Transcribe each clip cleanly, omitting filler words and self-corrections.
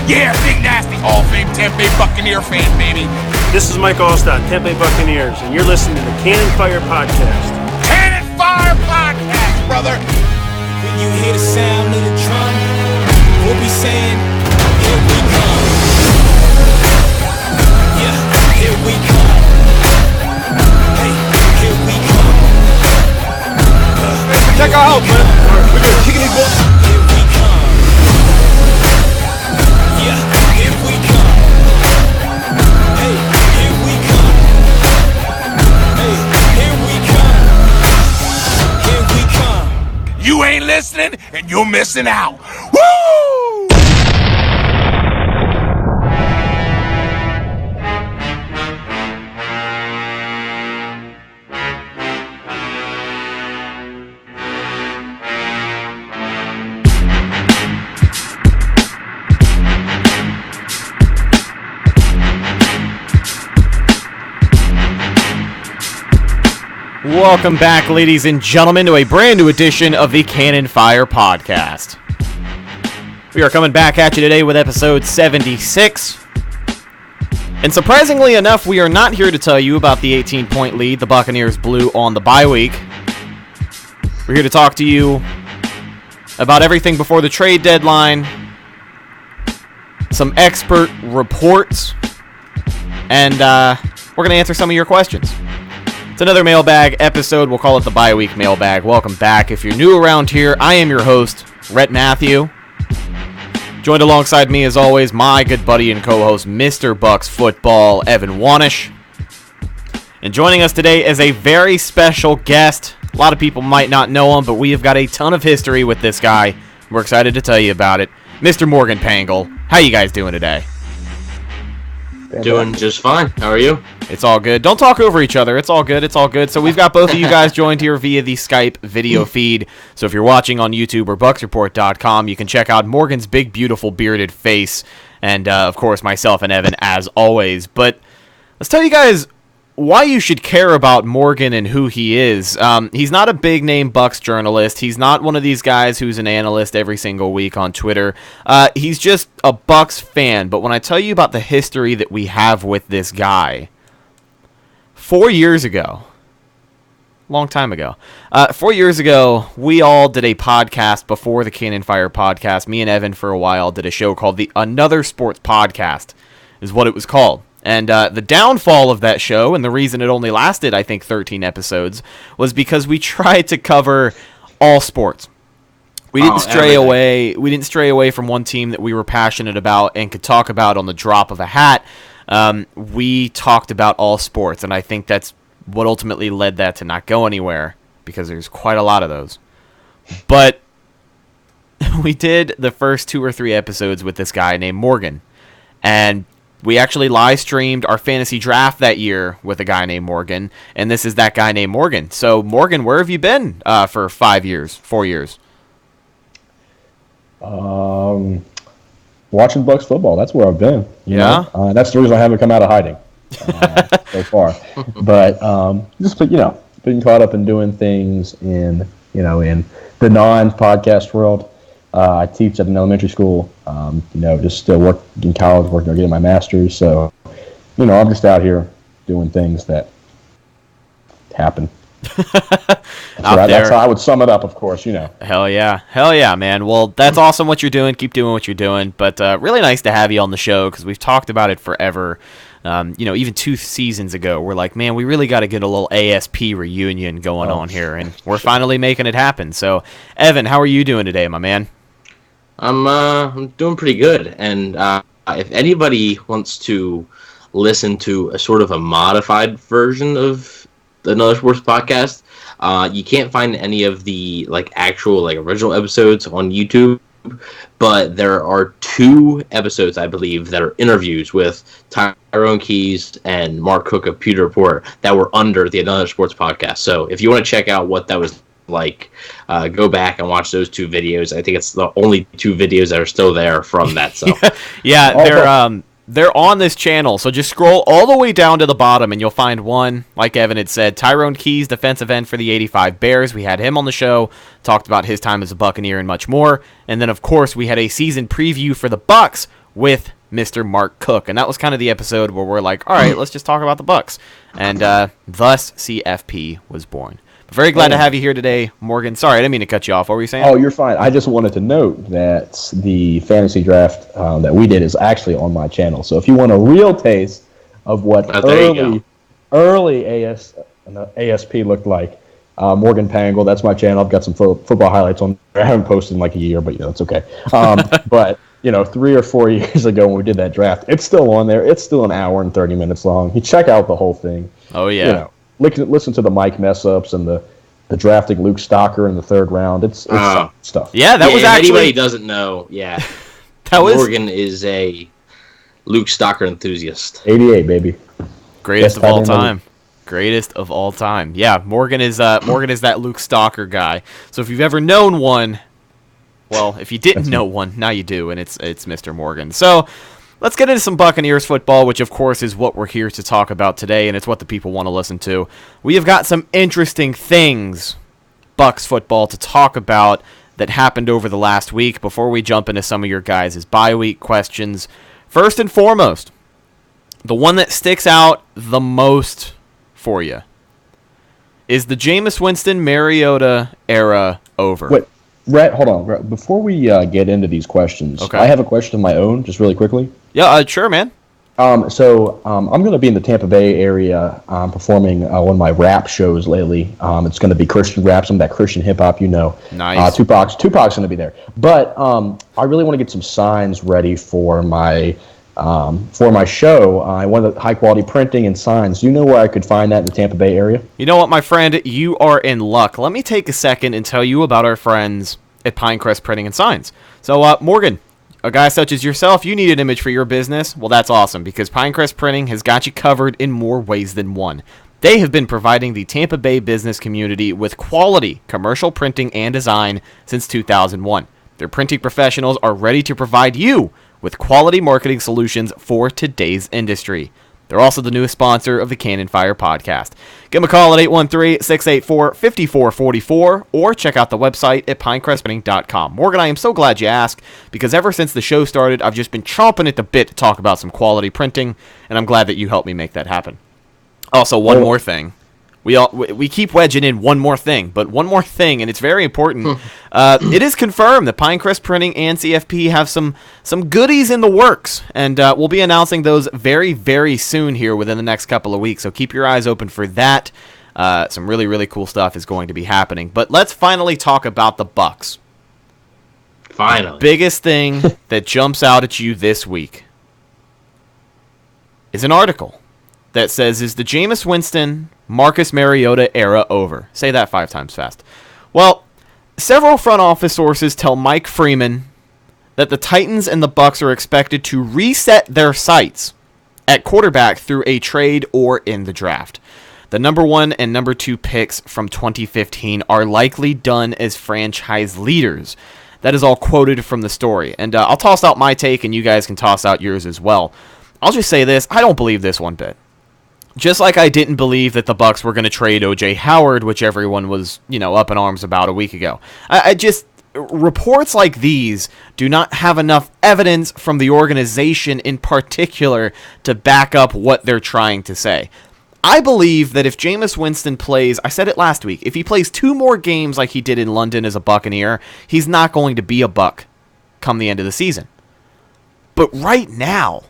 Yeah, Big Nasty, Hall of Fame Tampa Bay Buccaneer fan, baby. This is Mike Allstott, Tampa Bay Buccaneers, and you're listening to the Cannon Fire Podcast. Cannon Fire Podcast, brother. When you hear the sound of the drum, we'll be saying, here we come. Yeah, here we come. Hey, here we come. Check our house, man. We're gonna kick these balls. Here we come. Yeah, here we come. Hey, here we come. Hey, here we come. Here we come. You ain't listening, and you're missing out. Woo! Welcome back, ladies and gentlemen, to a brand new edition of the Cannon Fire Podcast. We are coming back at you today with episode 76. And surprisingly enough, we are not here to tell you about the 18-point lead the Buccaneers blew on the bye week. We're here to talk to you about everything before the trade deadline, some expert reports, and we're going to answer some of your questions. It's another mailbag episode. We'll call it the bye week mailbag. Welcome back. If you're new around here, I am your host, Rhett Matthew. Joined alongside me, as always, my good buddy and co-host, Mr. Bucks Football, Evan Wanish. And joining us today is a very special guest. A lot of people might not know him, but we have got a ton of history with this guy. We're excited to tell you about it. Mr. Morgan Pangle, how you guys doing today? Doing just fine. How are you? It's all good. Don't talk over each other. It's all good. It's all good. So we've got both of you guys joined here via the Skype video feed. So if you're watching on YouTube or BucksReport.com, you can check out Morgan's big, beautiful, bearded face. And, of course, myself and Evan, as always. But let's tell you guys why you should care about Morgan and who he is. He's not a big-name Bucks journalist. He's not one of these guys who's an analyst every single week on Twitter. He's just a Bucks fan. But when I tell you about the history that we have with this guy, 4 years ago, long time ago, 4 years ago, we all did a podcast before the Cannon Fire Podcast. Me and Evan, for a while, did a show called the Another Sports Podcast, is what it was called. And the downfall of that show, and the reason it only lasted, I think, 13 episodes, was because we tried to cover all sports. We didn't stray away. We didn't stray away from one team that we were passionate about and could talk about on the drop of a hat. We talked about all sports, and I think that's what ultimately led that to not go anywhere, because there's quite a lot of those. But we did the first 2 or 3 episodes with this guy named Morgan, and we actually live streamed our fantasy draft that year with a guy named Morgan, and this is that guy named Morgan. So, Morgan, where have you been for 4 years? Watching Bucks football. That's where I've been. Yeah. That's the reason I haven't come out of hiding so far. But just being caught up in doing things in the non-podcast world. I teach at an elementary school. Just still work in college, working on getting my master's. So, I'm just out here doing things that happen. That's how I would sum it up, of course, Hell yeah, man. Well, that's awesome what you're doing. Keep doing what you're doing. But really nice to have you on the show, because we've talked about it forever. Even 2 seasons ago, we're like, man, we really got to get a little ASP reunion going on here, and we're finally making it happen. So, Evan, how are you doing today, my man? I'm doing pretty good, and if anybody wants to listen to a sort of a modified version of Another Sports Podcast, you can't find any of the actual original episodes on YouTube, but there are 2 episodes, I believe, that are interviews with Tyrone Keys and Mark Cook of Pewter Report that were under the Another Sports Podcast. So if you want to check out what that was like, go back and watch those 2 videos. I think it's the only 2 videos that are still there from that. So they're on this channel, so just scroll all the way down to the bottom and you'll find one, like Evan had said, Tyrone Keys, defensive end for the 85 Bears. We had him on the show, talked about his time as a Buccaneer and much more. And then, of course, we had a season preview for the Bucks with Mr. Mark Cook. And that was kind of the episode where we're like, all right, let's just talk about the Bucks. And thus CFP was born. Very glad to have you here today, Morgan. Sorry, I didn't mean to cut you off. What were you saying? Oh, you're fine. I just wanted to note that the fantasy draft that we did is actually on my channel. So if you want a real taste of what early ASP looked like, Morgan Pangle, that's my channel. I've got some football highlights on there. I haven't posted in like a year, but it's okay. But 3 or 4 years ago when we did that draft, it's still on there. It's still an hour and 30 minutes long. You check out the whole thing. Oh yeah. Listen to the Mike mess ups and the drafting Luke Stocker in the 3rd round. It's stuff. Yeah, that was if actually. Anybody doesn't know, Morgan is a Luke Stocker enthusiast. 88, baby. Greatest of all time. Greatest of all time. Yeah, Morgan is that Luke Stocker guy. So if you've ever known one, well, if you didn't know one, now you do, and it's Mr. Morgan. So let's get into some Buccaneers football, which of course is what we're here to talk about today, and it's what the people want to listen to. We have got some interesting things, Bucs football, to talk about that happened over the last week before we jump into some of your guys' bye week questions. First and foremost, the one that sticks out the most for you is the Jameis Winston Mariota era over. Wait, Rhett, hold on. Rhett, before we get into these questions, I have a question of my own, just really quickly. Yeah, sure, man. So I'm going to be in the Tampa Bay area performing one of my rap shows lately. It's going to be Christian rap, some of that Christian hip-hop, Nice. Tupac's going to be there. But I really want to get some signs ready for my show. I want the high-quality printing and signs. Do you know where I could find that in the Tampa Bay area? You know what, my friend? You are in luck. Let me take a second and tell you about our friends at Pinecrest Printing and Signs. So, Morgan, a guy such as yourself, you need an image for your business. Well, that's awesome, because Pinecrest Printing has got you covered in more ways than one. They have been providing the Tampa Bay business community with quality commercial printing and design since 2001. Their printing professionals are ready to provide you with quality marketing solutions for today's industry. They're also the newest sponsor of the Cannon Fire podcast. Give them a call at 813-684-5444 or check out the website at pinecrestprinting.com. Morgan, I am so glad you asked, because ever since the show started, I've just been chomping at the bit to talk about some quality printing, and I'm glad that you helped me make that happen. Also, one more thing. We keep wedging in one more thing, but one more thing, and it's very important. It is confirmed that Pinecrest Printing and CFP have some goodies in the works, and we'll be announcing those very, very soon here within the next couple of weeks, so keep your eyes open for that. Some really, really cool stuff is going to be happening. But let's finally talk about the Bucs. Finally. The biggest thing that jumps out at you this week is an article that says, is the Jameis Winston, Marcus Mariota era over? Say that 5 times fast. Well, several front office sources tell Mike Freeman that the Titans and the Bucs are expected to reset their sights at quarterback through a trade or in the draft. The number 1 and number 2 picks from 2015 are likely done as franchise leaders. That is all quoted from the story. And I'll toss out my take, and you guys can toss out yours as well. I'll just say this. I don't believe this one bit. Just like I didn't believe that the Bucs were going to trade O.J. Howard, which everyone was, up in arms about a week ago. Reports like these do not have enough evidence from the organization in particular to back up what they're trying to say. I believe that if Jameis Winston plays, I said it last week, if he plays 2 more games like he did in London as a Buccaneer, he's not going to be a Buck come the end of the season. But right now,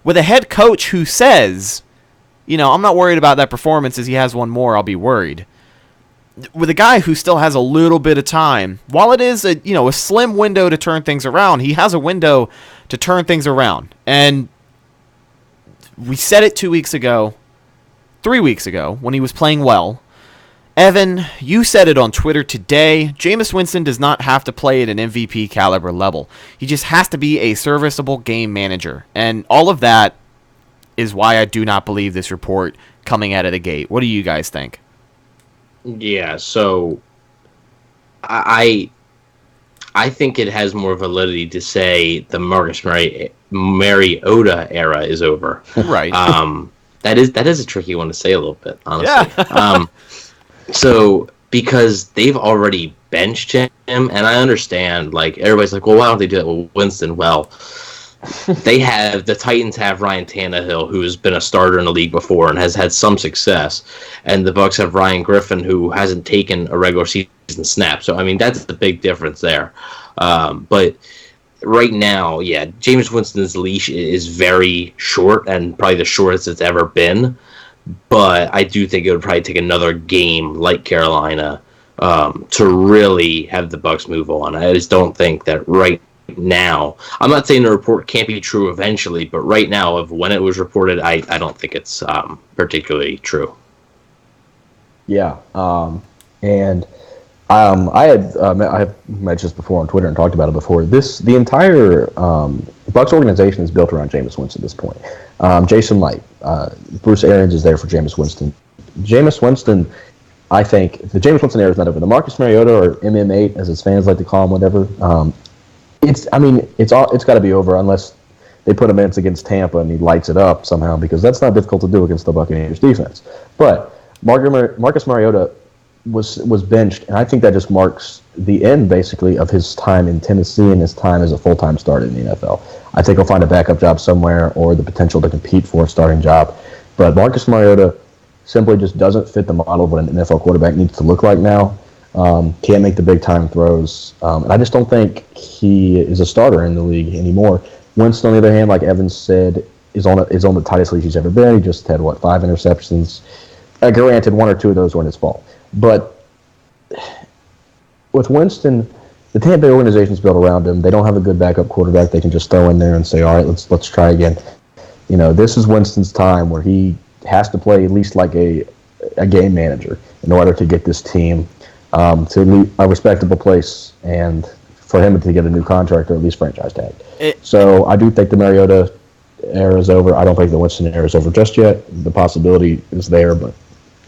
with a head coach who says, I'm not worried about that performance, as he has one more, I'll be worried. With a guy who still has a little bit of time, while it is a slim window to turn things around, he has a window to turn things around. And we said it 2 weeks ago, 3 weeks ago, when he was playing well. Evan, you said it on Twitter today. Jameis Winston does not have to play at an MVP caliber level. He just has to be a serviceable game manager. And all of that is why I do not believe this report coming out of the gate. What do you guys think? Yeah, so I think it has more validity to say the Marcus Mariota era is over. Right. That is a tricky one to say a little bit, honestly. Yeah. So because they've already benched him, and I understand, everybody's like, well, why don't they do that with Winston? Well, the Titans have Ryan Tannehill, who has been a starter in the league before and has had some success, and the Bucks have Ryan Griffin, who hasn't taken a regular season snap. So I mean, that's the big difference there. But right now, yeah, Jameis Winston's leash is very short and probably the shortest it's ever been. But I do think it would probably take another game like Carolina to really have the Bucks move on. I just don't think that right now. I'm not saying the report can't be true eventually, but right now, of when it was reported, I don't think it's particularly true. Yeah, and I have mentioned this before on Twitter and talked about it before. The entire Bucks organization is built around Jameis Winston at this point. Jason Light, Bruce Arians is there for Jameis Winston. Jameis Winston, I think the Jameis Winston era is not over. The Marcus Mariota, or MM8, as his fans like to call him, whatever. It's got to be over unless they put him in against Tampa and he lights it up somehow, because that's not difficult to do against the Buccaneers defense. But Marcus Mariota was benched, and I think that just marks the end, basically, of his time in Tennessee and his time as a full-time starter in the NFL. I think he'll find a backup job somewhere or the potential to compete for a starting job. But Marcus Mariota simply just doesn't fit the model of what an NFL quarterback needs to look like now. Can't make the big-time throws. And I just don't think he is a starter in the league anymore. Winston, on the other hand, like Evans said, is on the tightest leash he's ever been. He just had, 5 interceptions. Granted, 1 or 2 of those weren't his fault. But with Winston, the Tampa Bay organization is built around him. They don't have a good backup quarterback they can just throw in there and say, all right, let's try again. This is Winston's time where he has to play at least like a game manager in order to get this team to a respectable place and for him to get a new contract or at least franchise tag. So I do think the Mariota era is over. I don't think the Winston era is over just yet. The possibility is there, but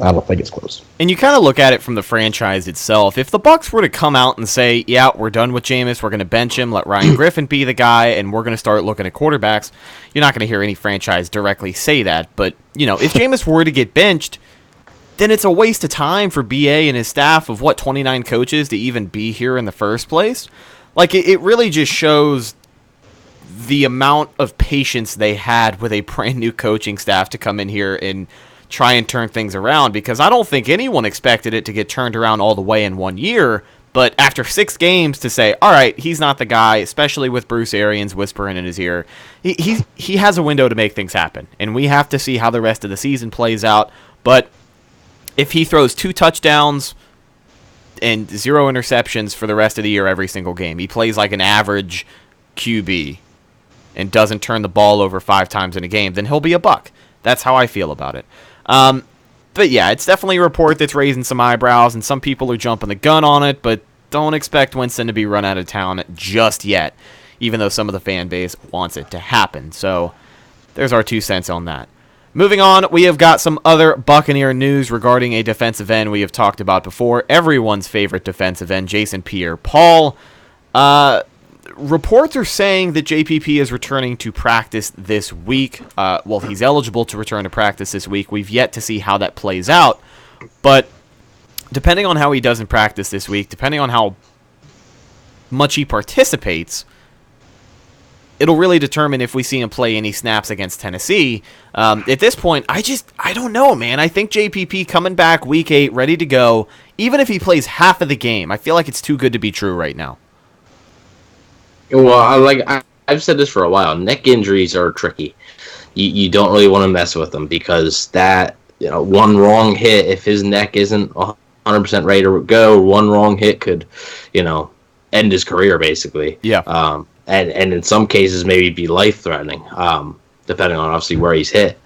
I don't think it's close. And you kind of look at it from the franchise itself. If the Bucks were to come out and say, yeah, we're done with Jameis, we're going to bench him, let Ryan Griffin be the guy, and we're going to start looking at quarterbacks, you're not going to hear any franchise directly say that. But, if Jameis were to get benched, then it's a waste of time for BA and his staff of, 29 coaches to even be here in the first place. It really just shows the amount of patience they had with a brand new coaching staff to come in here and try and turn things around, because I don't think anyone expected it to get turned around all the way in 1 year. But after 6 games to say, all right, he's not the guy, especially with Bruce Arians whispering in his ear, he has a window to make things happen. And we have to see how the rest of the season plays out. But if he throws 2 touchdowns and 0 interceptions for the rest of the year every single game, he plays like an average QB and doesn't turn the ball over 5 times in a game, then he'll be a buck. That's how I feel about it. But yeah, it's definitely a report that's raising some eyebrows, and some people are jumping the gun on it, but don't expect Winston to be run out of town just yet, even though some of the fan base wants it to happen. So there's our 2 cents on that. Moving on, we have got some other Buccaneer news regarding a defensive end we have talked about before. Everyone's favorite defensive end, Jason Pierre-Paul. Reports are saying that JPP is returning to practice this week. He's eligible to return to practice this week. We've yet to see how that plays out. But depending on how he does in practice this week, depending on how much he participates, it'll really determine if we see him play any snaps against Tennessee. At this point, I don't know, man. I think JPP coming back week 8, ready to go, even if he plays half of the game, I feel like it's too good to be true right now. Well, I've said this for a while. Neck injuries are tricky. You don't really want to mess with them, because that one wrong hit, if his neck isn't 100% ready to go, one wrong hit could end his career basically. Yeah. And in some cases maybe be life threatening, depending on obviously where he's hit.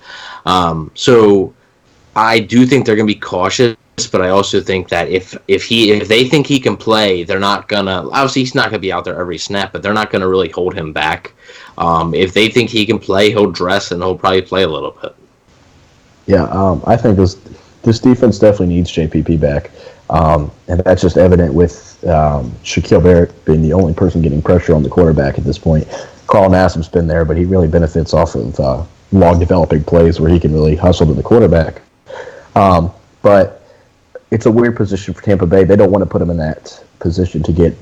So I do think they're going to be cautious. But I also think that if they think he can play, they're not gonna. Obviously, he's not gonna be out there every snap, but they're not gonna really hold him back. If they think he can play, he'll dress and he'll probably play a little bit. Yeah, I think this defense definitely needs JPP back, and that's just evident with Shaquille Barrett being the only person getting pressure on the quarterback at this point. Carl Nassib's been there, but he really benefits off of long developing plays where he can really hustle to the quarterback. But it's a weird position for Tampa Bay. They don't want to put him in that position to get,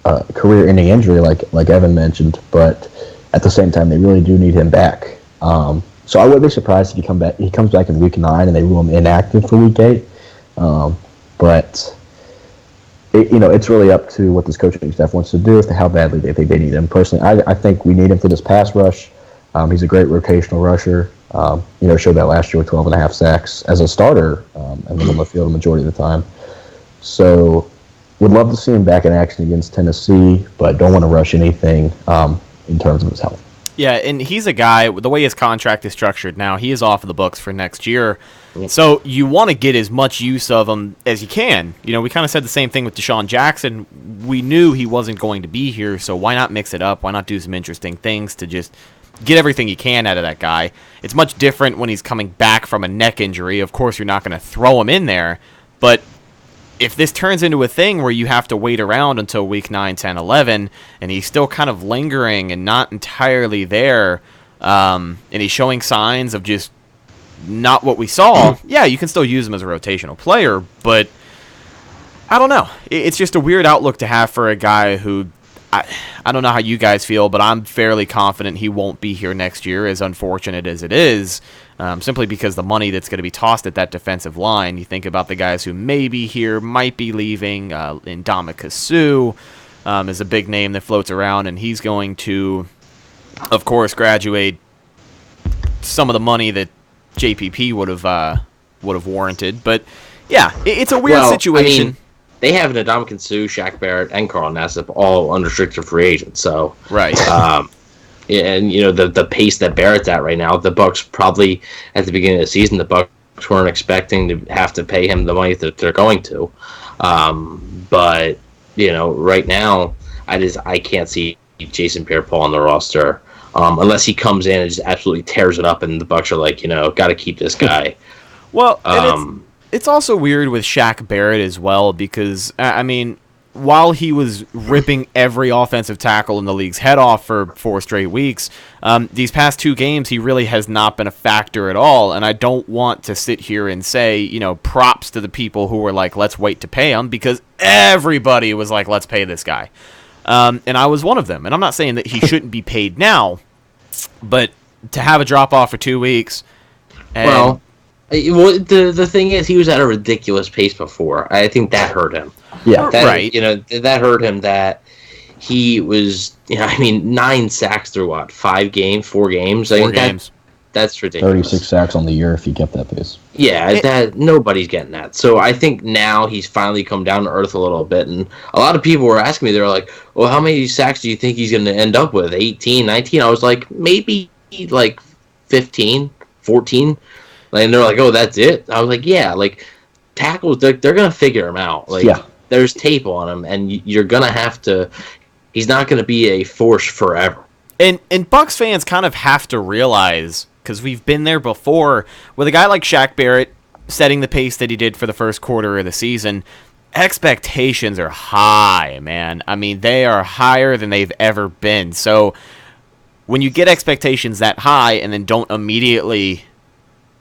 career-ending injury, like Evan mentioned. But at the same time, they really do need him back. So I wouldn't be surprised if he comes back in week 9 and they rule him inactive for week 8. But it's really up to what this coaching staff wants to do as to how badly they think they need him. Personally, I think we need him for this pass rush. He's a great rotational rusher. Showed that last year with 12.5 sacks as a starter and was on the field the majority of the time. So would love to see him back in action against Tennessee, but don't want to rush anything in terms of his health. Yeah, and he's a guy, the way his contract is structured now, he is off of the books for next year. So you want to get as much use of him as you can. We kind of said the same thing with Deshaun Jackson. We knew he wasn't going to be here, so why not mix it up? Why not do some interesting things to just get everything you can out of that guy? It's much different when he's coming back from a neck injury. Of course, you're not going to throw him in there, but if this turns into a thing where you have to wait around until week 9, 10, 11, and he's still kind of lingering and not entirely there, and he's showing signs of just not what we saw, yeah, you can still use him as a rotational player, but I don't know. It's just a weird outlook to have for a guy who, I don't know how you guys feel, but I'm fairly confident he won't be here next year, as unfortunate as it is, simply because the money that's going to be tossed at that defensive line. You think about the guys who may be here, might be leaving. Ndamukong Suh is a big name that floats around, and he's going to, of course, graduate some of the money that JPP would have warranted. But yeah, it's a weird situation. I mean, they have Ndamukong Suh, Shaq Barrett, and Carl Nassib all unrestricted free agents. So right. And the pace that Barrett's at right now, the Bucks probably at the beginning of the season, the Bucks weren't expecting to have to pay him the money that they're going to. But right now, I can't see Jason Pierre-Paul on the roster unless he comes in and just absolutely tears it up, and the Bucks are like, got to keep this guy. Well, and it's also weird with Shaq Barrett as well because while he was ripping every offensive tackle in the league's head off for 4 straight weeks, these past 2 games, he really has not been a factor at all. And I don't want to sit here and say, props to the people who were like, let's wait to pay him, because everybody was like, let's pay this guy. And I was one of them. And I'm not saying that he shouldn't be paid now, but to have a drop-off for 2 weeks. Well, the thing is, he was at a ridiculous pace before. I think that hurt him. Yeah, right. That hurt him. That he was, 9 sacks through what, 4 games? 4 games. That's ridiculous. 36 sacks on the year if he kept that pace. Yeah, that nobody's getting that. So I think now he's finally come down to earth a little bit. And a lot of people were asking me, they were like, well, how many sacks do you think he's going to end up with? 18, 19? I was like, maybe like 15, 14. And they're like, oh, that's it? I was like, yeah, like tackles, they're going to figure him out. Like, yeah. There's tape on him, and you're going to have to – he's not going to be a force forever. And Bucks fans kind of have to realize, because we've been there before, with a guy like Shaq Barrett setting the pace that he did for the first quarter of the season, expectations are high, man. They are higher than they've ever been. So when you get expectations that high and then don't immediately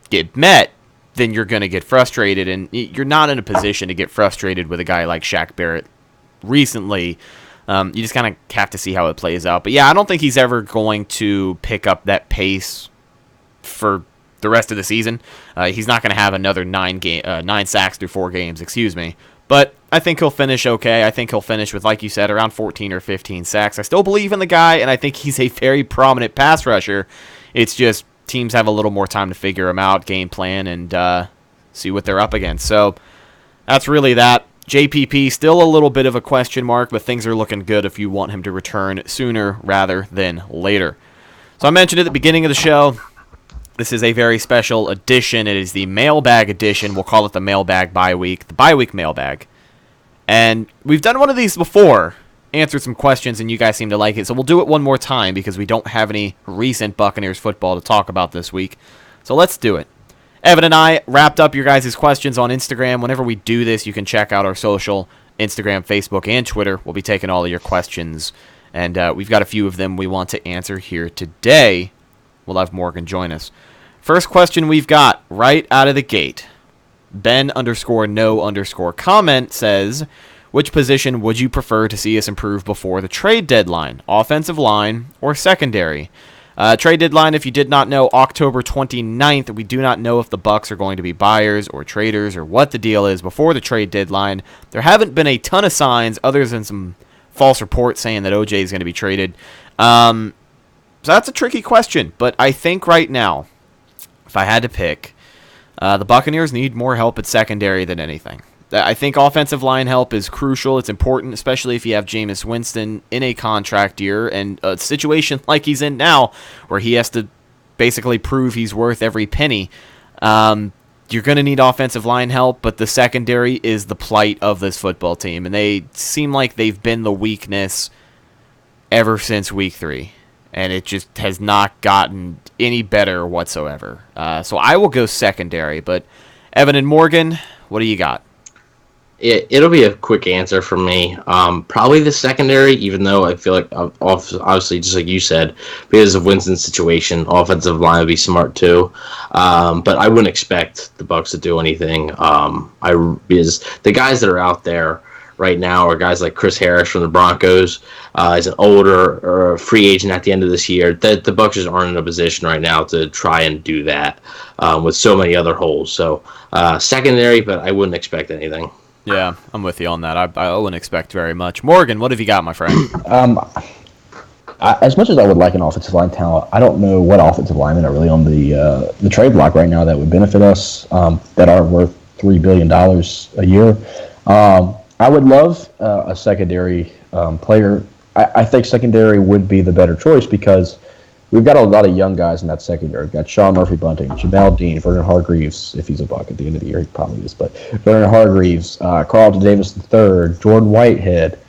get met, then you're going to get frustrated, and you're not in a position to get frustrated with a guy like Shaq Barrett recently. You just kind of have to see how it plays out. But yeah, I don't think he's ever going to pick up that pace for the rest of the season. He's not going to have another 9 sacks through 4 games, But I think he'll finish okay. I think he'll finish with, like you said, around 14 or 15 sacks. I still believe in the guy, and I think he's a very prominent pass rusher. It's just teams have a little more time to figure him out, game plan, and see what they're up against. So that's really that. JPP, still a little bit of a question mark, but things are looking good if you want him to return sooner rather than later. So I mentioned at the beginning of the show, this is a very special edition. It is the Mailbag edition. We'll call it the Mailbag bye-week, the bye-week Mailbag. And we've done one of these before, answered some questions, and you guys seem to like it. So we'll do it one more time because we don't have any recent Buccaneers football to talk about this week. So let's do it. Evan and I wrapped up your guys' questions on Instagram. Whenever we do this, you can check out our social, Instagram, Facebook, and Twitter. We'll be taking all of your questions, and we've got a few of them we want to answer here today. We'll have Morgan join us. First question we've got right out of the gate. Ben_no_comment says, which position would you prefer to see us improve before the trade deadline? Offensive line or secondary? Trade deadline, if you did not know, October 29th. We do not know if the Bucs are going to be buyers or traders or what the deal is before the trade deadline. There haven't been a ton of signs other than some false reports saying that OJ is going to be traded. So that's a tricky question, but I think right now, if I had to pick, the Buccaneers need more help at secondary than anything. I think offensive line help is crucial. It's important, especially if you have Jameis Winston in a contract year and a situation like he's in now where he has to basically prove he's worth every penny. You're going to need offensive line help, but the secondary is the plight of this football team, and they seem like they've been the weakness ever since week 3, and it just has not gotten any better whatsoever. So I will go secondary, but Evan and Morgan, what do you got? It'll be a quick answer from me. Probably the secondary, even though I feel like, obviously, just like you said, because of Winston's situation, offensive line would be smart too. But I wouldn't expect the Bucs to do anything. Because the guys that are out there right now are guys like Chris Harris from the Broncos. Is an older or a free agent at the end of this year. The Bucs just aren't in a position right now to try and do that with so many other holes. So secondary, but I wouldn't expect anything. Yeah, I'm with you on that. I wouldn't expect very much. Morgan, what have you got, my friend? As much as I would like an offensive line talent, I don't know what offensive linemen are really on the trade block right now that would benefit us, that are worth $3 billion a year. I would love a secondary player. I think secondary would be the better choice because we've got a lot of young guys in that secondary. We've got Sean Murphy-Bunting, Jamel Dean, Vernon Hargreaves, if he's a Buck at the end of the year, he probably is, but Vernon Hargreaves, Carlton Davis III, Jordan Whitehead,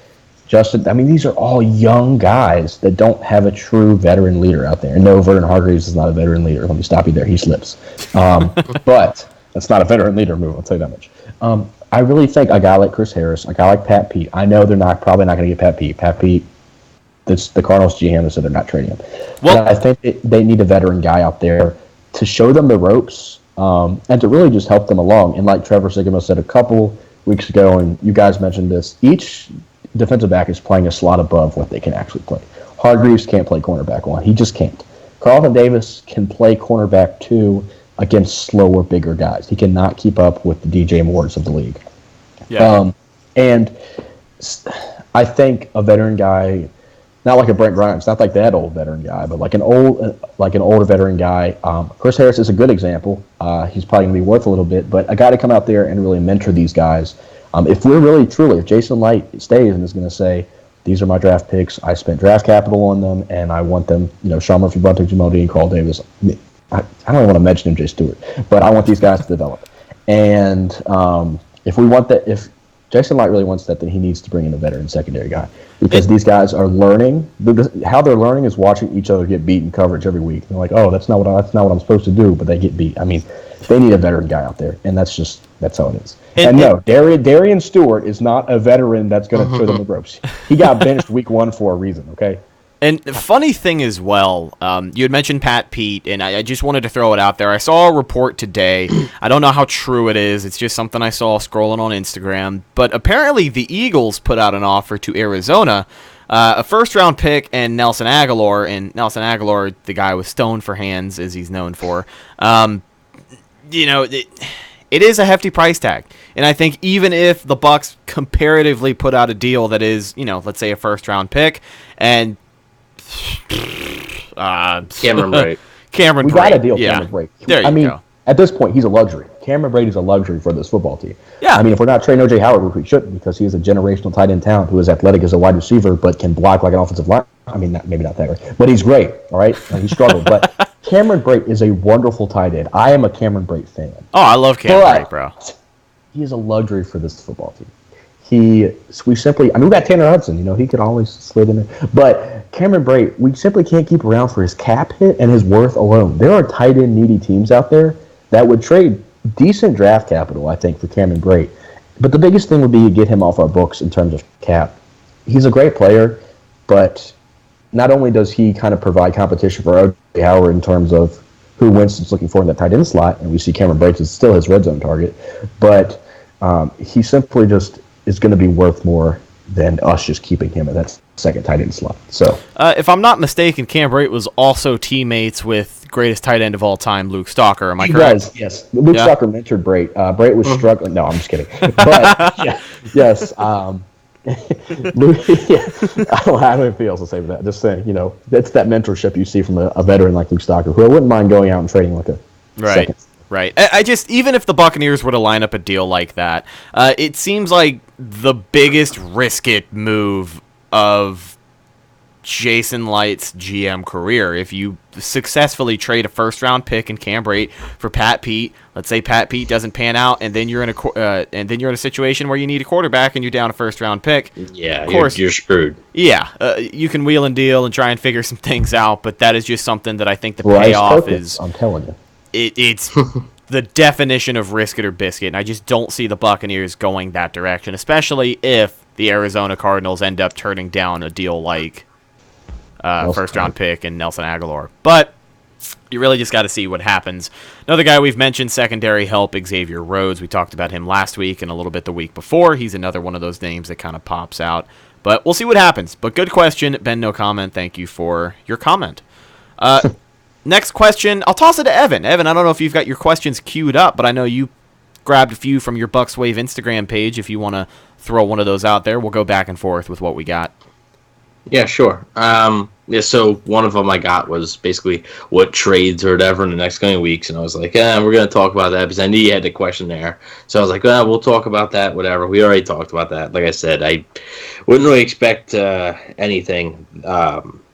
Justin. I mean, these are all young guys that don't have a true veteran leader out there. And no, Vernon Hargreaves is not a veteran leader. Let me stop you there. He slips. But that's not a veteran leader move, I'll tell you that much. I really think a guy like Chris Harris, a guy like Pat Pete, I know they're probably not going to get Pat Pete. Pat Pete, that's the Cardinals GM that said they're not trading him. Well, but I think they need a veteran guy out there to show them the ropes and to really just help them along. And like Trevor Sigma said a couple weeks ago, and you guys mentioned this, each defensive back is playing a slot above what they can actually play. Hargreaves can't play cornerback 1. He just can't. Carlton Davis can play cornerback 2 against slower, bigger guys. He cannot keep up with the DJ Moores of the league. Yeah. And I think a veteran guy, not like a Brent Grimes, not like that old veteran guy, but like an older veteran guy. Chris Harris is a good example. He's probably going to be worth a little bit, but a guy to come out there and really mentor these guys. If we're really, truly, if Jason Light stays and is going to say, these are my draft picks, I spent draft capital on them, and I want them, Sean Murphy, Bunting, Jamal Dean, Carl Davis. I don't want to mention MJ Stewart, but I want these guys to develop. And if Jason Light really wants that, then he needs to bring in a veteran secondary guy because these guys are learning. How they're learning is watching each other get beat in coverage every week. They're like, oh, that's not what I'm supposed to do, but they get beat. I mean, they need a veteran guy out there, and that's how it is. And no, Darian Stewart is not a veteran that's going to show them the ropes. He got benched week 1 for a reason, okay? And the funny thing as well, you had mentioned Pat Pete, and I just wanted to throw it out there. I saw a report today. I don't know how true it is. It's just something I saw scrolling on Instagram. But apparently the Eagles put out an offer to Arizona, a first-round pick and Nelson Aguilar. And Nelson Aguilar, the guy with stone for hands, as he's known for. It is a hefty price tag. And I think even if the Bucs comparatively put out a deal that is, let's say a first-round pick, and Cameron Brate. We got to deal Cameron Brate. There you go. At this point, he's a luxury. Cameron Brate is a luxury for this football team. Yeah. I mean, if we're not trading O.J. Howard, which we shouldn't, because he is a generational tight end talent who is athletic as a wide receiver, but can block like an offensive line. I mean, maybe not that great, but he's great. All right, and he struggled. But Cameron Brate is a wonderful tight end. I am a Cameron Brate fan. Oh, I love Cameron Brate, bro. He is a luxury for this football team. We got Tanner Hudson. He could always slid in there. But Cameron Brate, we simply can't keep around for his cap hit and his worth alone. There are tight end needy teams out there that would trade decent draft capital, I think, for Cameron Brate. But the biggest thing would be to get him off our books in terms of cap. He's a great player, but not only does he kind of provide competition for O.J. Howard in terms of who Winston's looking for in that tight end slot, and we see Cameron Brate is still his red zone target, but he simply just is going to be worth more than us just keeping him at that second tight end slot. So, if I'm not mistaken, Cam Brate was also teammates with greatest tight end of all time, Luke Stalker. Am I correct? He was, yes. Luke Stalker mentored Brate. Brate was struggling. No, I'm just kidding. But, yes. Luke, I don't have any feels to say with that. Just saying, that's that mentorship you see from a veteran like Luke Stalker, who I wouldn't mind going out and trading like a second. Right. I just, even if the Buccaneers were to line up a deal like that, it seems like the biggest risk it move of Jason Light's GM career. If you successfully trade a first-round pick in Cam Brate for Pat Pete, let's say Pat Pete doesn't pan out, and then you're in a situation where you need a quarterback and you're down a first-round pick. Yeah, of course, you're screwed. Yeah, you can wheel and deal and try and figure some things out, but that is just something that I think the payoff is. I'm telling you. It's the definition of risk it or biscuit, and I just don't see the Buccaneers going that direction, especially if the Arizona Cardinals end up turning down a deal like first-round pick and Nelson Aguilar. But you really just got to see what happens. Another guy we've mentioned, secondary help, Xavier Rhodes. We talked about him last week and a little bit the week before. He's another one of those names that kind of pops out. But we'll see what happens. But good question. Ben, no comment. Thank you for your comment. Next question, I'll toss it to Evan. Evan, I don't know if you've got your questions queued up, but I know you grabbed a few from your Bucks Wave Instagram page. If you want to throw one of those out there, we'll go back and forth with what we got. Yeah, sure. So one of them I got was basically what trades or whatever in the next coming weeks, and I was like, we're going to talk about that because I knew you had the question there. So I was like, we'll talk about that, whatever. We already talked about that. Like I said, I wouldn't really expect anything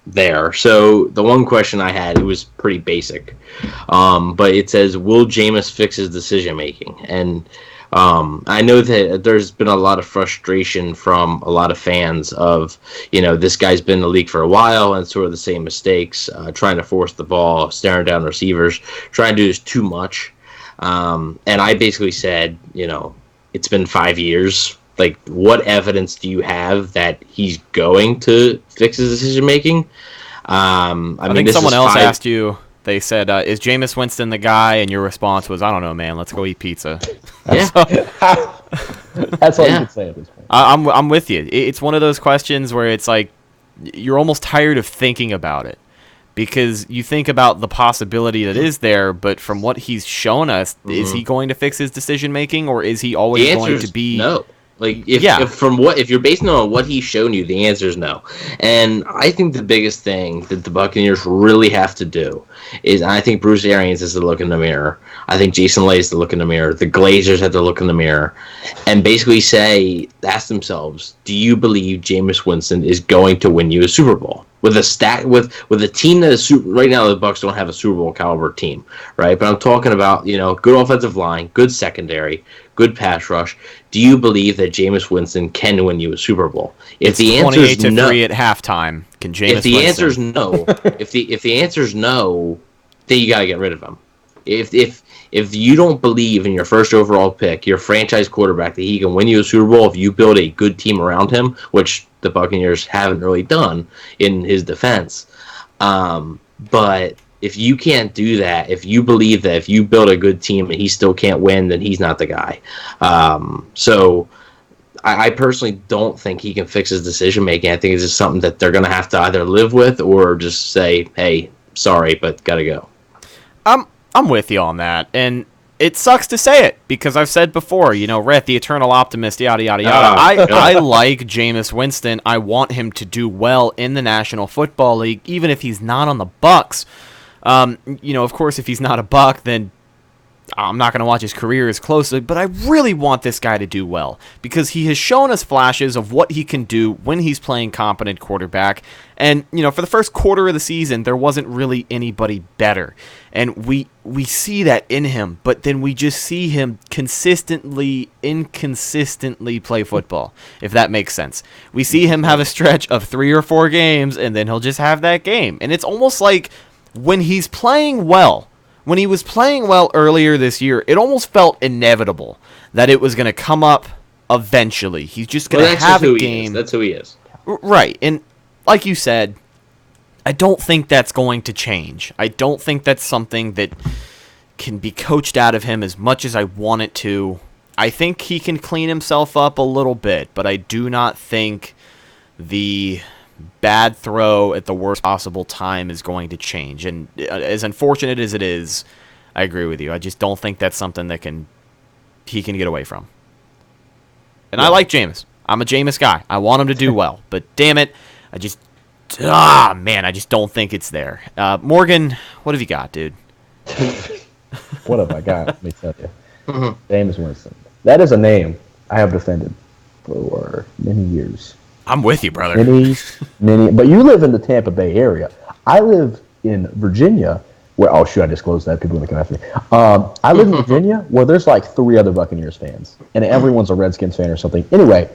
there. So the one question I had, it was pretty basic, but it says, will Jameis fix his decision making? And I know that there's been a lot of frustration from a lot of fans of, this guy's been in the league for a while and sort of the same mistakes, trying to force the ball, staring down receivers, trying to do this too much. And I basically said, it's been 5 years. Like, what evidence do you have that he's going to fix his decision making? I think someone else asked you. They said, "Is Jameis Winston the guy?" And your response was, "I don't know, man. Let's go eat pizza." Yeah, that's all you can say at this point. I'm with you. It's one of those questions where it's like you're almost tired of thinking about it because you think about the possibility that is there, but from what he's shown us, is he going to fix his decision making, or is he always going to be no? Like, if you're basing it on what he's shown you, the answer is no. And I think the biggest thing that the Buccaneers really have to do is, I think Bruce Arians has to look in the mirror. I think Jason Licht has to look in the mirror. The Glazers have to look in the mirror and basically ask themselves, do you believe Jameis Winston is going to win you a Super Bowl? With a team that is right now, the Bucs don't have a Super Bowl caliber team, right? But I'm talking about good offensive line, good secondary, good pass rush. Do you believe that Jameis Winston can win you a Super Bowl? If the answer is no, 28-3 at halftime, can Jameis Winston? If the answer is no, if the answer is no, then you got to get rid of him. If you don't believe in your first overall pick, your franchise quarterback, that he can win you a Super Bowl if you build a good team around him, which the Buccaneers haven't really done in his defense. But if you can't do that, if you believe that if you build a good team and he still can't win, then he's not the guy. So I personally don't think he can fix his decision making. I think it's just something that they're going to have to either live with or just say, hey, sorry, but got to go. I'm with you on that, and it sucks to say it because I've said before, Rhett, the eternal optimist, yada yada yada. I like Jameis Winston. I want him to do well in the National Football League, even if he's not on the Bucs. Of course, if he's not a Buck, then I'm not going to watch his career as closely, but I really want this guy to do well because he has shown us flashes of what he can do when he's playing competent quarterback. And, for the first quarter of the season, there wasn't really anybody better. And we see that in him, but then we just see him inconsistently play football, if that makes sense. We see him have a stretch of 3 or 4 games, and then he'll just have that game. And it's almost like when he's playing well, when he was playing well earlier this year, it almost felt inevitable that it was going to come up eventually. He's just going to have a game. That's who he is. Right. And like you said, I don't think that's going to change. I don't think that's something that can be coached out of him as much as I want it to. I think he can clean himself up a little bit, but I do not think the bad throw at the worst possible time is going to change. And as unfortunate as it is, I agree with you. I just don't think that's something that he can get away from. And I like Jameis. I'm a Jameis guy. I want him to do well, but damn it, I just don't think it's there. Morgan, what have you got, dude? What have I got? Let me tell you. Jameis Winston. That is a name I have defended for many years. I'm with you, brother. Many. But you live in the Tampa Bay area. I live in Virginia, where, oh, should I disclose that? People are going to come after me. I live in Virginia, where there's like 3 other Buccaneers fans, and everyone's a Redskins fan or something. Anyway,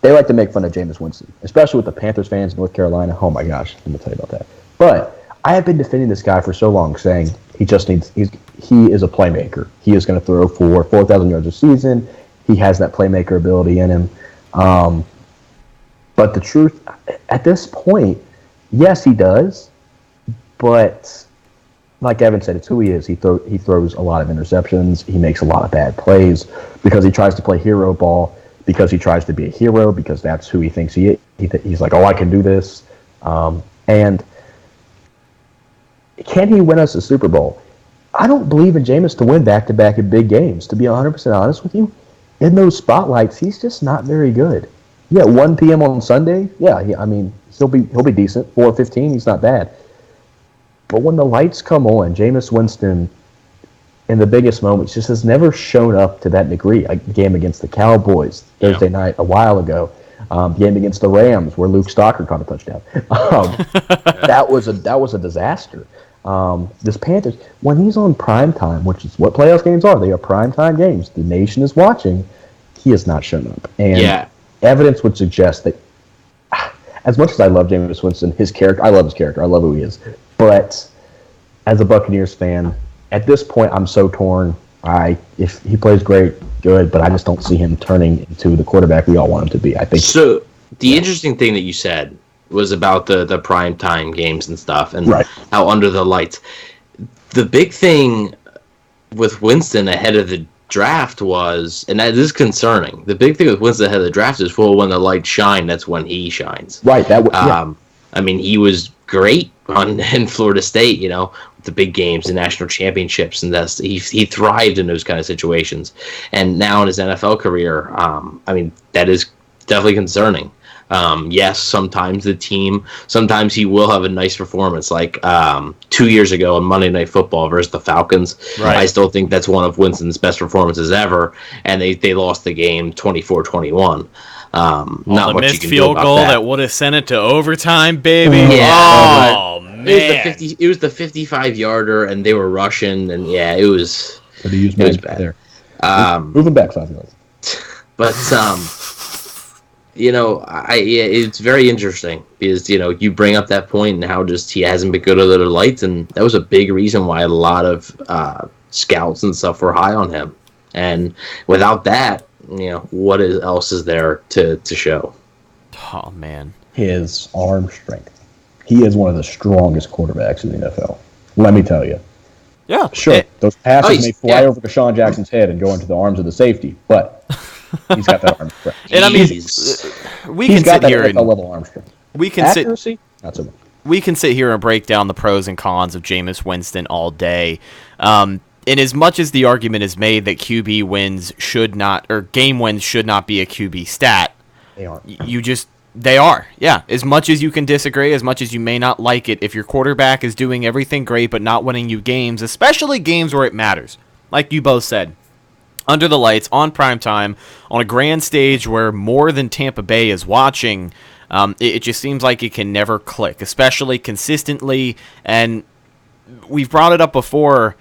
they like to make fun of Jameis Winston, especially with the Panthers fans in North Carolina. Oh, my gosh. Let me tell you about that. But I have been defending this guy for so long, saying he is a playmaker. He is going to throw for 4,000 yards a season. He has that playmaker ability in him. But the truth, at this point, yes, he does. But like Evan said, it's who he is. He throws a lot of interceptions. He makes a lot of bad plays because he tries to play hero ball, because he tries to be a hero, because that's who he thinks he is. He's like, oh, I can do this. And can he win us a Super Bowl? I don't believe in Jameis to win back-to-back in big games. To be 100% honest with you, in those spotlights, he's just not very good. Yeah, 1 p.m. on Sunday, yeah, he'll be decent. 4:15, he's not bad. But when the lights come on, Jameis Winston, in the biggest moments, just has never shown up to that degree. A game against the Cowboys Thursday night a while ago, game against the Rams where Luke Stocker caught a touchdown. That was a disaster. This Panthers, when he's on prime time, which is what playoff games are, they are prime time games. The nation is watching. He has not shown up, and evidence would suggest that. As much as I love Jameis Winston, his character, I love his character. I love who he is. But as a Buccaneers fan, at this point, I'm so torn. If he plays great, good, but I just don't see him turning into the quarterback we all want him to be. I think. So the interesting thing that you said was about the prime time games and stuff, and how under the lights. The big thing with Winston ahead of the draft was, and that is concerning. The big thing with Winston ahead of the draft is, well, when the lights shine, that's when he shines. Right. I mean, he was great in Florida State, with the big games, the national championships, and he thrived in those kind of situations. And now in his NFL career, that is definitely concerning. Yes, sometimes he will have a nice performance, like 2 years ago on Monday Night Football versus the Falcons. Right. I still think that's one of Winston's best performances ever, and they lost the game 24-21. Not the much missed you can field do about goal that would have sent it to overtime, baby. Yeah, oh man, it was the 55-yarder, and they were rushing, and it was. Could have used it was bad. There. Moving back, but it's very interesting because you bring up that point and how just he hasn't been good under the lights, and that was a big reason why a lot of scouts and stuff were high on him. And without that, what else is there to show? Oh man, his arm strength. He is one of the strongest quarterbacks in the NFL. Let me tell you. Yeah, sure. Those passes may fly over Deshaun Jackson's head and go into the arms of the safety, but he's got that arm strength. And I mean, we can sit here and level arm strength. We can Accuracy, not so much. We can sit here and break down the pros and cons of Jameis Winston all day. And as much as the argument is made that QB wins should not, or game wins should not be a QB stat, they are. They are. Yeah. As much as you can disagree, as much as you may not like it, if your quarterback is doing everything great but not winning you games, especially games where it matters, like you both said, under the lights, on prime time, on a grand stage where more than Tampa Bay is watching, it just seems like it can never click, especially consistently. And we've brought it up before.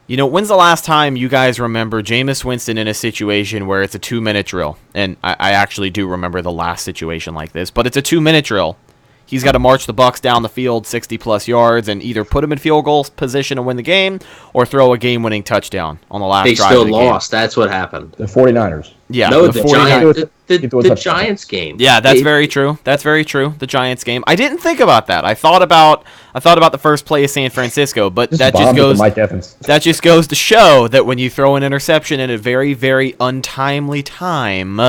When's the last time you guys remember Jameis Winston in a situation where it's a 2-minute drill? And I actually do remember the last situation like this, but it's a 2-minute drill. He's got to march the Bucs down the field 60-plus yards and either put them in field goal position to win the game or throw a game-winning touchdown on the last drive of the game. They still lost. That's what happened. The 49ers. Yeah, no, the the Giants game. Yeah, that's very true. That's very true. The Giants game. I didn't think about that. I thought about the first play of San Francisco, but that just goes Mike Evans. That just goes to show that when you throw an interception in a very, very untimely time,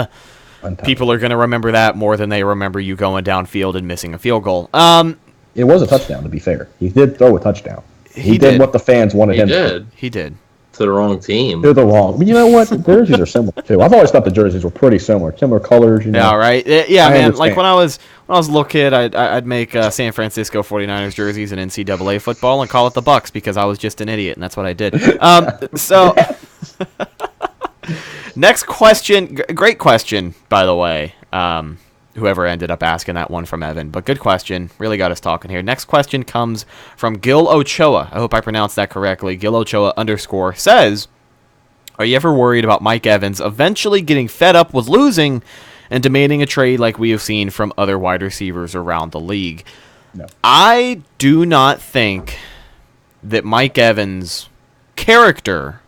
people are going to remember that more than they remember you going downfield and missing a field goal. It was a touchdown, to be fair. He did throw a touchdown. He did what the fans wanted him to do. He did. To the wrong team. They're the wrong. But you know what? The jerseys are similar too. I've always thought the jerseys were pretty similar colors. You know? Yeah, right. Yeah, man. Understand. Like when I was a little kid, I'd make San Francisco 49ers jerseys in NCAA football and call it the Bucks because I was just an idiot, and that's what I did. So, next question. Great question, by the way. Whoever ended up asking that one from Evan, but good question. Really got us talking here. Next question comes from Gil Ochoa. I hope I pronounced that correctly. Gil Ochoa _ says, are you ever worried about Mike Evans eventually getting fed up with losing and demanding a trade like we have seen from other wide receivers around the league? No. I do not think that Mike Evans' character,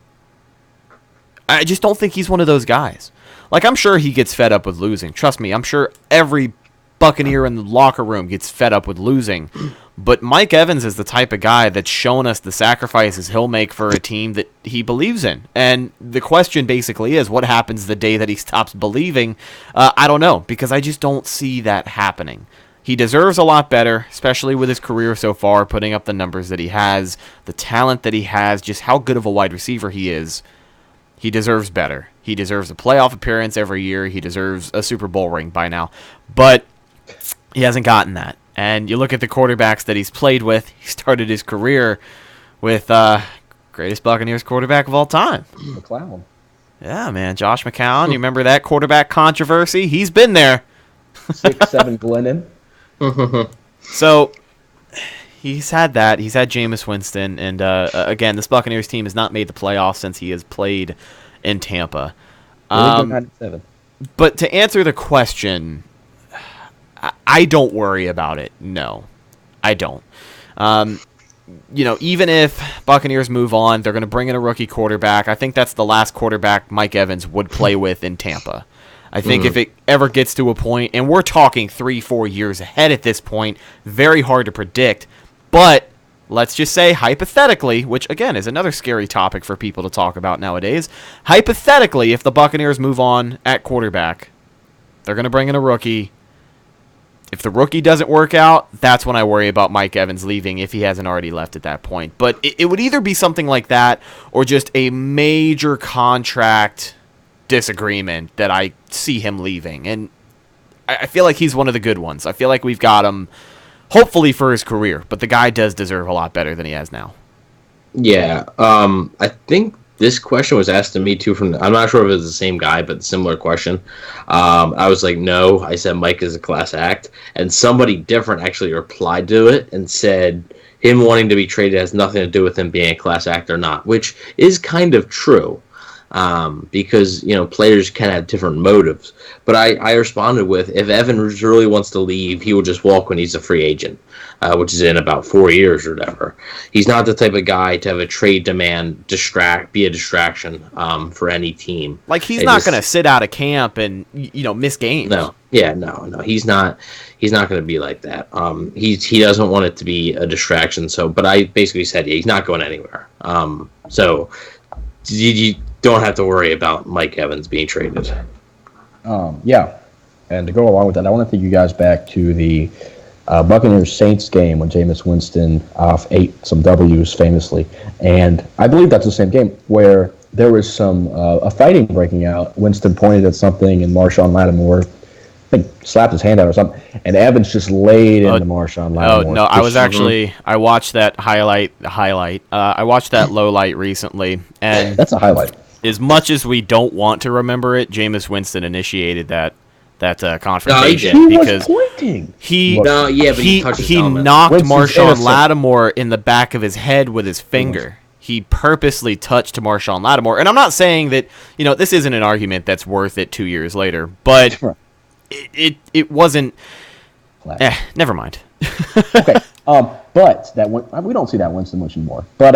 I just don't think he's one of those guys. Like, I'm sure he gets fed up with losing. Trust me, I'm sure every Buccaneer in the locker room gets fed up with losing. But Mike Evans is the type of guy that's shown us the sacrifices he'll make for a team that he believes in. And the question basically is, what happens the day that he stops believing? I don't know, because I just don't see that happening. He deserves a lot better, especially with his career so far, putting up the numbers that he has, the talent that he has, just how good of a wide receiver he is. He deserves better. He deserves a playoff appearance every year. He deserves a Super Bowl ring by now. But he hasn't gotten that. And you look at the quarterbacks that he's played with. He started his career with greatest Buccaneers quarterback of all time. McClown. Yeah, man. Josh McCown. You remember that quarterback controversy? He's been there. 6'7" Glennon. So he's had that. He's had Jameis Winston. And, again, this Buccaneers team has not made the playoffs since he has played in Tampa. But to answer the question, I don't worry about it. No, I don't. Even if Buccaneers move on, they're going to bring in a rookie quarterback. I think that's the last quarterback Mike Evans would play with in Tampa. I think if it ever gets to a point, and we're talking 3-4 years ahead at this point, very hard to predict, but let's just say hypothetically, which again is another scary topic for people to talk about nowadays, hypothetically, if the Buccaneers move on at quarterback, they're going to bring in a rookie. If the rookie doesn't work out, that's when I worry about Mike Evans leaving if he hasn't already left at that point. But it would either be something like that or just a major contract disagreement that I see him leaving. And I feel like he's one of the good ones. I feel like we've got him hopefully for his career, but the guy does deserve a lot better than he has now. Yeah, I think this question was asked to me too. I'm not sure if it was the same guy, but similar question. I was like, no. I said Mike is a class act, and somebody different actually replied to it and said him wanting to be traded has nothing to do with him being a class act or not, which is kind of true. Because players can have different motives. But I responded with, if Evans really wants to leave, he will just walk when he's a free agent, which is in about 4 years or whatever. He's not the type of guy to have a trade demand be a distraction for any team. Like, he's not going to sit out of camp and miss games. No, he's not going to be like that. He doesn't want it to be a distraction. So, but I basically said he's not going anywhere. So you don't have to worry about Mike Evans being traded. Yeah, and to go along with that, I want to take you guys back to the Buccaneers-Saints game when Jameis Winston ate some W's famously. And I believe that's the same game where there was a fighting breaking out. Winston pointed at something, and Marshawn Lattimore slapped his hand out or something, and Evans just laid into Marshawn Lattimore. Oh, no, I watched that highlight. I watched that low light recently, and that's a highlight. As much as we don't want to remember it, Jameis Winston initiated that confrontation because he knocked Marshawn Lattimore in the back of his head with his finger. He purposely touched Marshawn Lattimore, and I'm not saying that this isn't an argument that's worth it 2 years later, but it wasn't. Never mind. Okay, but we don't see that Winston much anymore. But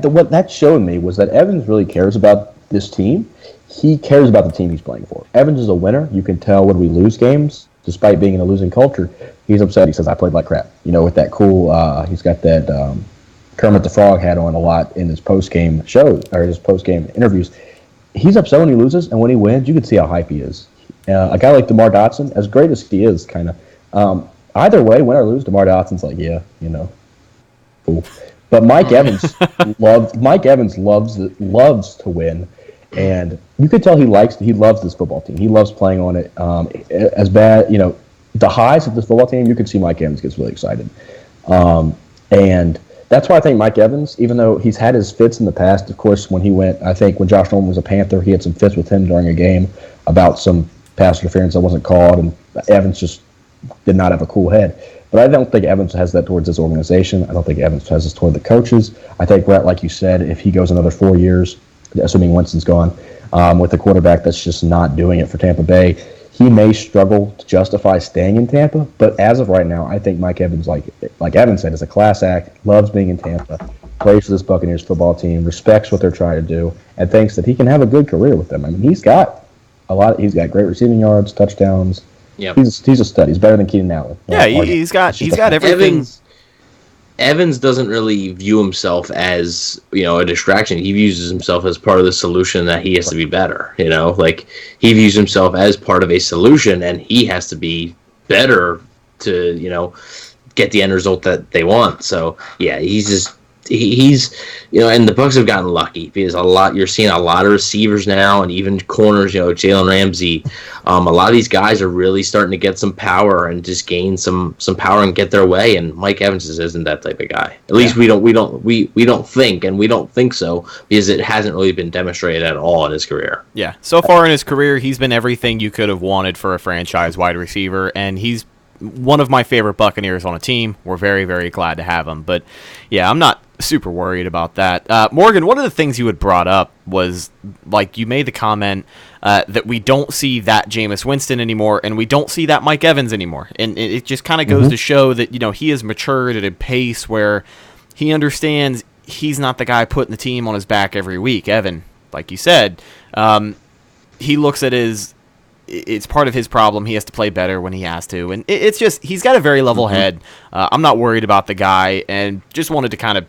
what that showed me was that Evans really cares about this team. he cares about the team he's playing for. Evans is a winner. You can tell when we lose games, despite being in a losing culture, he's upset. He says, I played like crap. With that cool, he's got that Kermit the Frog hat on a lot in his post-game shows, or his post-game interviews. He's upset when he loses, and when he wins, you can see how hype he is. A guy like DeMar Dotson, as great as he is, kind of, either way, win or lose, DeMar Dotson's like, yeah, cool. But Mike Evans loves to win, and you could tell he loves this football team. He loves playing on it. As bad, the highs of this football team, you could see Mike Evans gets really excited, and that's why I think Mike Evans, even though he's had his fits in the past, of course, when Josh Norman was a Panther, he had some fits with him during a game about some pass interference that wasn't called, and Evans just did not have a cool head. But I don't think Evans has that towards this organization. I don't think Evans has this toward the coaches. I think, Rhett, like you said, if he goes another 4 years, assuming Winston's gone, with a quarterback that's just not doing it for Tampa Bay, he may struggle to justify staying in Tampa. But as of right now, I think Mike Evans, like Evan said, is a class act, loves being in Tampa, plays for this Buccaneers football team, respects what they're trying to do, and thinks that he can have a good career with them. I mean, he's got great receiving yards, touchdowns. Yep. He's a stud. He's better than Keenan Allen. Yeah, he's got everything. Evans doesn't really view himself as a distraction. He views himself as part of the solution that he has to be better. Like he views himself as part of a solution, and he has to be better to get the end result that they want. So yeah, he's and the Bucs have gotten lucky because you're seeing a lot of receivers now, and even corners. Jalen Ramsey, a lot of these guys are really starting to get some power and just gain some power and get their way. And Mike Evans isn't that type of guy. At least we don't think so, because it hasn't really been demonstrated at all in his career. Yeah, so far in his career, he's been everything you could have wanted for a franchise wide receiver, and he's one of my favorite Buccaneers on a team. We're very, very glad to have him. But yeah, I'm not super worried about that. Morgan, one of the things you had brought up was, like, you made the comment that we don't see that Jameis Winston anymore, and we don't see that Mike Evans anymore. And it just kind of goes to show that, he has matured at a pace where he understands he's not the guy putting the team on his back every week. Evan, like you said, he looks at it's part of his problem. He has to play better when he has to. And it's just, he's got a very level head. I'm not worried about the guy, and just wanted to kind of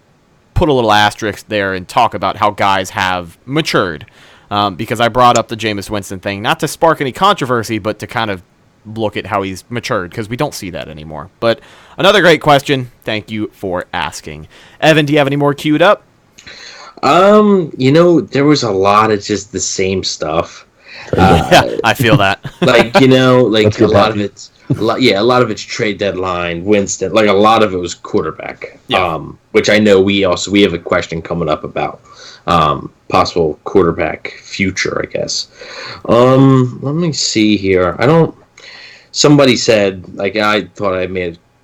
put a little asterisk there and talk about how guys have matured. Because I brought up the Jameis Winston thing, not to spark any controversy, but to kind of look at how he's matured, because we don't see that anymore. But another great question. Thank you for asking. Evan, do you have any more queued up? There was a lot of just the same stuff. Yeah, I feel that. A lot of it's trade deadline, Winston. Like a lot of it was quarterback. Yeah. Which I know we have a question coming up about possible quarterback future, I guess. Let me see here. Somebody said, I thought I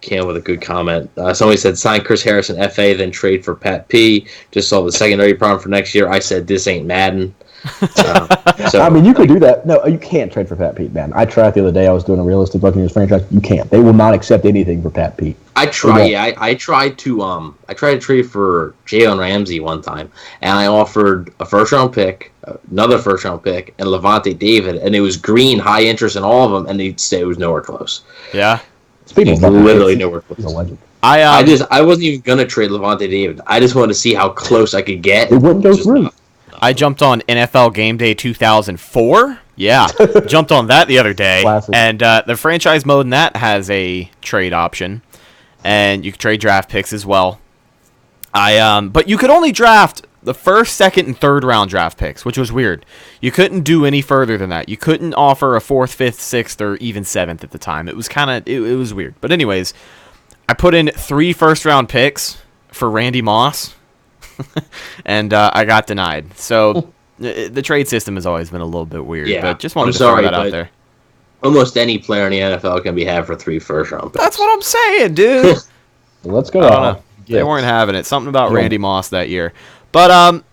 came up with a good comment. Somebody said, sign Chris Harrison FA, then trade for Pat P. Just solve the secondary problem for next year. I said, this ain't Madden. I mean, you could do that. No, you can't trade for Pat Pete, man. I tried the other day. I was doing a realistic Buccaneers franchise. You can't. They will not accept anything for Pat Pete. I tried. Yeah, I tried to trade for Jalen Ramsey one time, and I offered a first-round pick, another first-round pick, and Levante David, and it was green, high interest in all of them, and they'd say it was nowhere close. Yeah, speaking of literally nowhere close. He's a legend. I wasn't even gonna trade Levante David. I just wanted to see how close I could get. It wouldn't go through. I jumped on NFL Game Day 2004. Yeah, jumped on that the other day. Classic. And the franchise mode in that has a trade option, and you can trade draft picks as well. But you could only draft the first, second, and third round draft picks, which was weird. You couldn't do any further than that. You couldn't offer a fourth, fifth, sixth, or even seventh at the time. It was it was weird. But anyways, I put in 3 first round picks for Randy Moss. And I got denied. So the trade system has always been a little bit weird. Yeah, but just wanted to throw that out there. Almost any player in the NFL can be had for 3 first-round picks. That's what I'm saying, dude. Let's go. I don't know. They weren't having it. Something about Randy Moss that year. But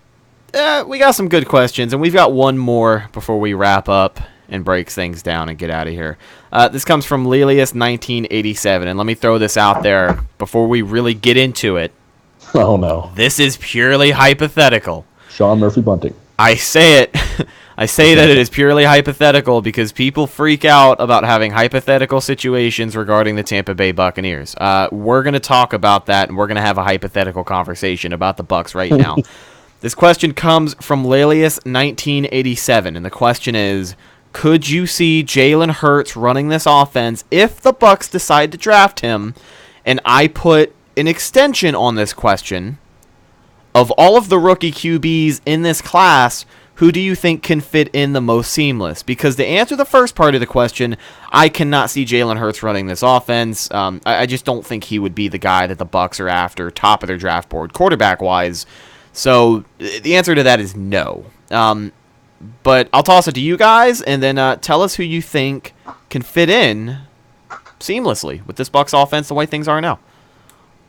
we got some good questions, and we've got one more before we wrap up and break things down and get out of here. This comes from Lelius1987, and let me throw this out there before we really get into it. Oh, no. This is purely hypothetical. Sean Murphy Bunting. I say it. I say that it is purely hypothetical because people freak out about having hypothetical situations regarding the Tampa Bay Buccaneers. We're going to talk about that, and we're going to have a hypothetical conversation about the Bucs right now. This question comes from Lelius1987, and the question is, could you see Jalen Hurts running this offense if the Bucs decide to draft him? And I put an extension on this question. Of all of the rookie QBs in this class, who do you think can fit in the most seamless? Because to answer the first part of the question, I cannot see Jalen Hurts running this offense. I just don't think he would be the guy that the Bucs are after, top of their draft board, quarterback-wise. So the answer to that is no. But I'll toss it to you guys, and then tell us who you think can fit in seamlessly with this Bucs offense the way things are now.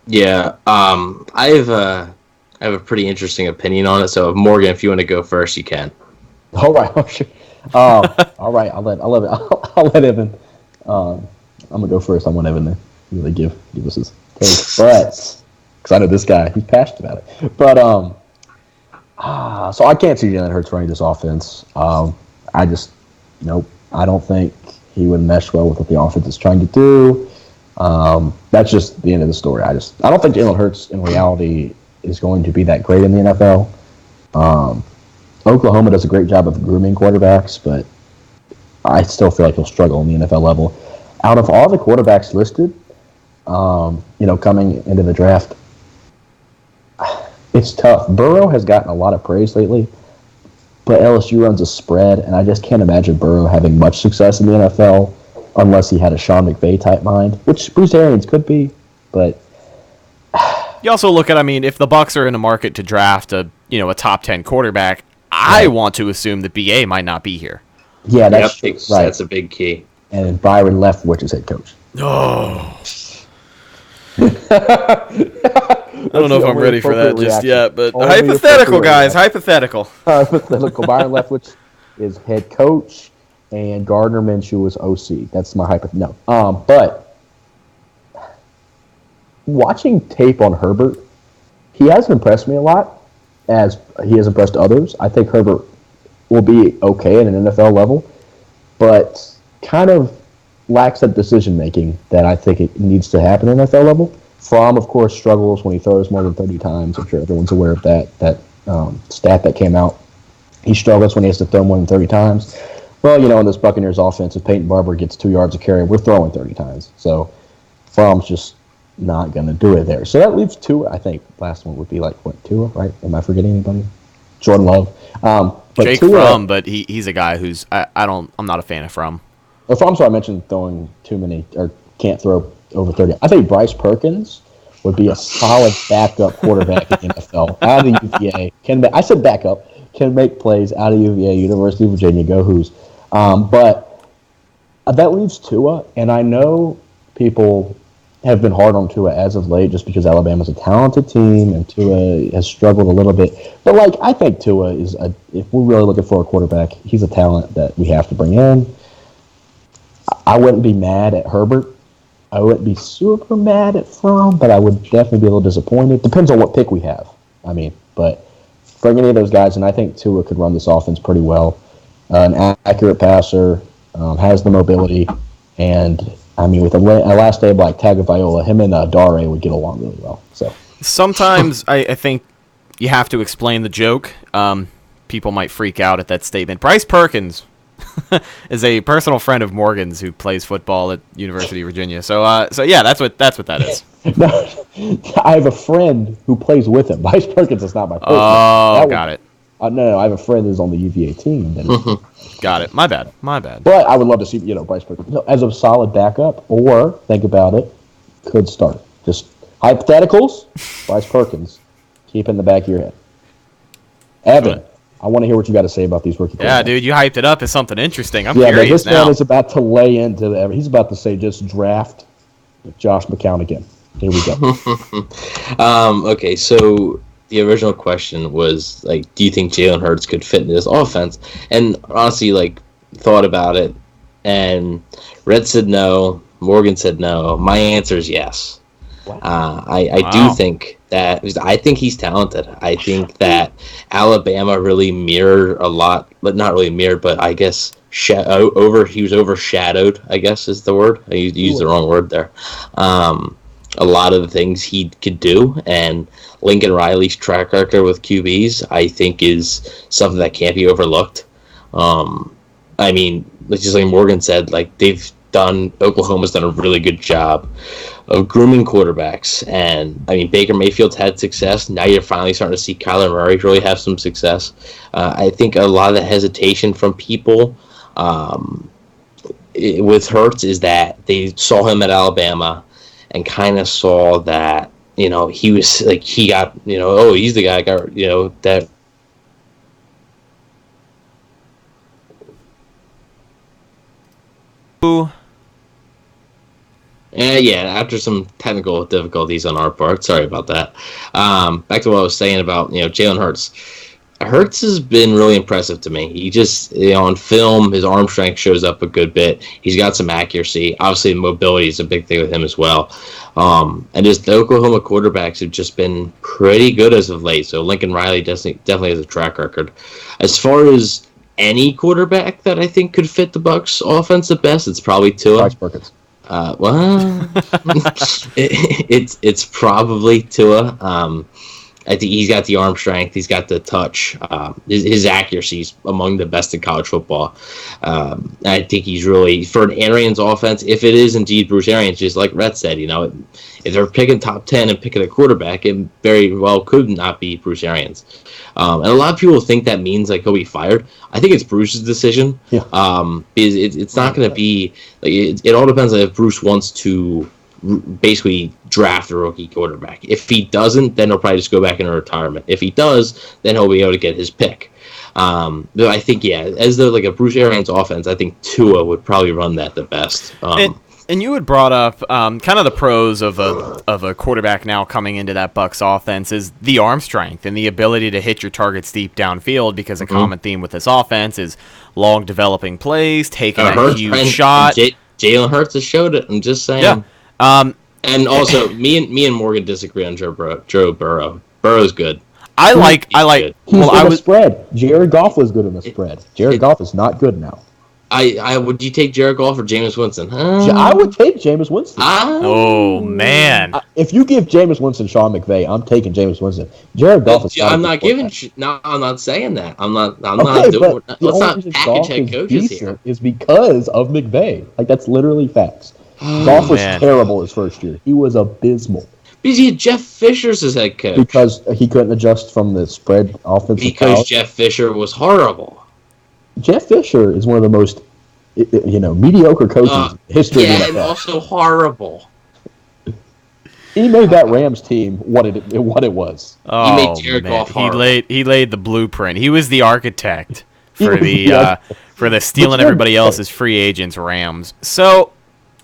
Yeah, I have a pretty interesting opinion on it. So, Morgan, if you want to go first, you can. All right, oh, sure. All right, I'll let Evan. I'm gonna go first. I want Evan to really give us his take, but because I know this guy, he's passionate about it. But so I can't see Jalen Hurts running this offense. I just nope. I don't think he would mesh well with what the offense is trying to do. That's just the end of the story. I don't think Jalen Hurts in reality is going to be that great in the NFL. Oklahoma does a great job of grooming quarterbacks, but I still feel like he'll struggle in the NFL level. Out of all the quarterbacks listed, coming into the draft, it's tough. Burrow has gotten a lot of praise lately, but LSU runs a spread, and I just can't imagine Burrow having much success in the NFL unless he had a Sean McVay type mind, which Bruce Arians could be, but you also look at, if the Bucs are in the market to draft a top 10 quarterback, I want to assume that BA might not be here. Yeah, that's right. That's a big key. And Byron Leftwich is head coach. Oh. I don't know if I'm ready for that just yet, but hypothetical, guys, hypothetical. Hypothetical. Byron Leftwich is head coach, and Gardner Minshew is OC. That's my hypothetical. No. But watching tape on Herbert, he hasn't impressed me a lot as he has impressed others. I think Herbert will be okay at an NFL level, but kind of lacks that decision-making that I think it needs to happen at NFL level. Fromm, of course, struggles when he throws more than 30 times. I'm sure everyone's aware of that stat that came out. He struggles when he has to throw more than 30 times. Well, in this Buccaneers offense, if Peyton Barber gets 2 yards a carry, we're throwing 30 times. So Fromm's just not going to do it there. So that leaves Tua. I think last one would be Tua, right? Am I forgetting anybody? Jordan Love. But Jake Fromm, but he's a guy who's I'm not a fan of Fromm. Oh, Fromm, so I mentioned throwing too many or can't throw over 30. I think Bryce Perkins would be a solid backup quarterback in the NFL. Out of the UVA. I said backup. Can make plays out of UVA, University of Virginia, go Hoos. But that leaves Tua, and I know people have been hard on Tua as of late just because Alabama's a talented team and Tua has struggled a little bit. But, I think Tua is, if we're really looking for a quarterback, he's a talent that we have to bring in. I wouldn't be mad at Herbert. I wouldn't be super mad at Fromm, but I would definitely be a little disappointed. Depends on what pick we have. But bring any of those guys, and I think Tua could run this offense pretty well. An accurate passer, has the mobility, and with a last name like Tagovailoa, him and Dare would get along really well. So sometimes I think you have to explain the joke. People might freak out at that statement. Bryce Perkins is a personal friend of Morgan's who plays football at University of Virginia. So yeah, that's what that is. No, I have a friend who plays with him. Bryce Perkins is not my person. Oh, got it. No, I have a friend who's on the UVA team. Got it. My bad. But I would love to see, Bryce Perkins as a solid backup, or think about it, could start. Just hypotheticals. Bryce Perkins, keep in the back of your head. Evan, I want to hear what you got to say about these rookie. Yeah, dude, you hyped it up as something interesting. I'm curious now. This man is about to lay into he's about to say just draft Josh McCown again. Here we go. Okay, so the original question was do you think Jalen Hurts could fit into this offense? And honestly, thought about it, and Red said no, Morgan said no. My answer is yes. I do think that I think he's talented. I think that Alabama really mirrored a lot, but not really mirrored, but I guess he was overshadowed, I guess is the word. I used the wrong word there. A lot of the things he could do, and Lincoln Riley's track record with QBs, I think, is something that can't be overlooked. I mean, just like Morgan said, like Oklahoma's done a really good job of grooming quarterbacks, and I mean, Baker Mayfield's had success. Now you're finally starting to see Kyler Murray really have some success. I think a lot of the hesitation from people with Hurts is that they saw him at Alabama and kind of saw that, he was like, he got, oh, he's the guy that got, that. After some technical difficulties on our part, sorry about that. Back to what I was saying about, Jalen Hurts. Hurts has been really impressive to me. He just, on film, his arm strength shows up a good bit. He's got some accuracy. Obviously, mobility is a big thing with him as well. And just the Oklahoma quarterbacks have just been pretty good as of late. So Lincoln Riley definitely has a track record. As far as any quarterback that I think could fit the Bucs offense the best, it's probably Tua. Bryce Perkins. It's probably Tua. I think he's got the arm strength. He's got the touch. His accuracy is among the best in college football. I think he's really, for an Arians offense, if it is indeed Bruce Arians, just like Rhett said, if they're picking top 10 and picking a quarterback, it very well could not be Bruce Arians. And a lot of people think that means like he'll be fired. I think it's Bruce's decision. Yeah. It's not going to be like it all depends on if Bruce wants to basically draft a rookie quarterback. If he doesn't, then he'll probably just go back into retirement. If he does, then he'll be able to get his pick. But I think, as though like a Bruce Arians offense, I think Tua would probably run that the best. And you had brought up kind of the pros of a quarterback now coming into that Bucs offense is the arm strength and the ability to hit your targets deep downfield, because a common theme with this offense is long developing plays, taking a huge shot. Jalen Hurts has showed it. I'm just saying. Yeah. And also, me and Morgan disagree on Joe Burrow. Burrow's good. I like. He's in a spread. Jared Goff was good in the spread. Jared Goff is not good now. Would you take Jared Goff or Jameis Winston? I would take Jameis Winston. Oh man! If you give Jameis Winston Sean McVay, I'm taking Jameis Winston. Jared Goff is. I'm not giving. I'm not saying that. I'm not doing. Let's not package head coaches here. Is because of McVay. Like, that's literally facts. Goff was terrible his first year. He was abysmal. Because he had Jeff Fisher as his head coach. Because he couldn't adjust from the spread offensive. Because Jeff Fisher was horrible. Jeff Fisher is one of the most, mediocre coaches in history. Yeah, and also horrible. He made that Rams team what it was. Oh, he made Jared Goff horrible. He laid the blueprint. He was the architect for the stealing everybody else's free agents Rams. So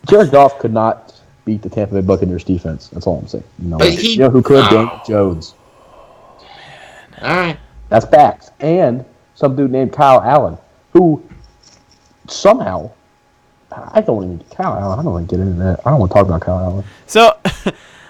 Jared Goff could not beat the Tampa Bay Buccaneers defense. That's all I'm saying. You know who could? Daniel Jones. All right. That's facts. And some dude named Kyle Allen, who somehow, I don't want to get into that. I don't want to talk about Kyle Allen. So,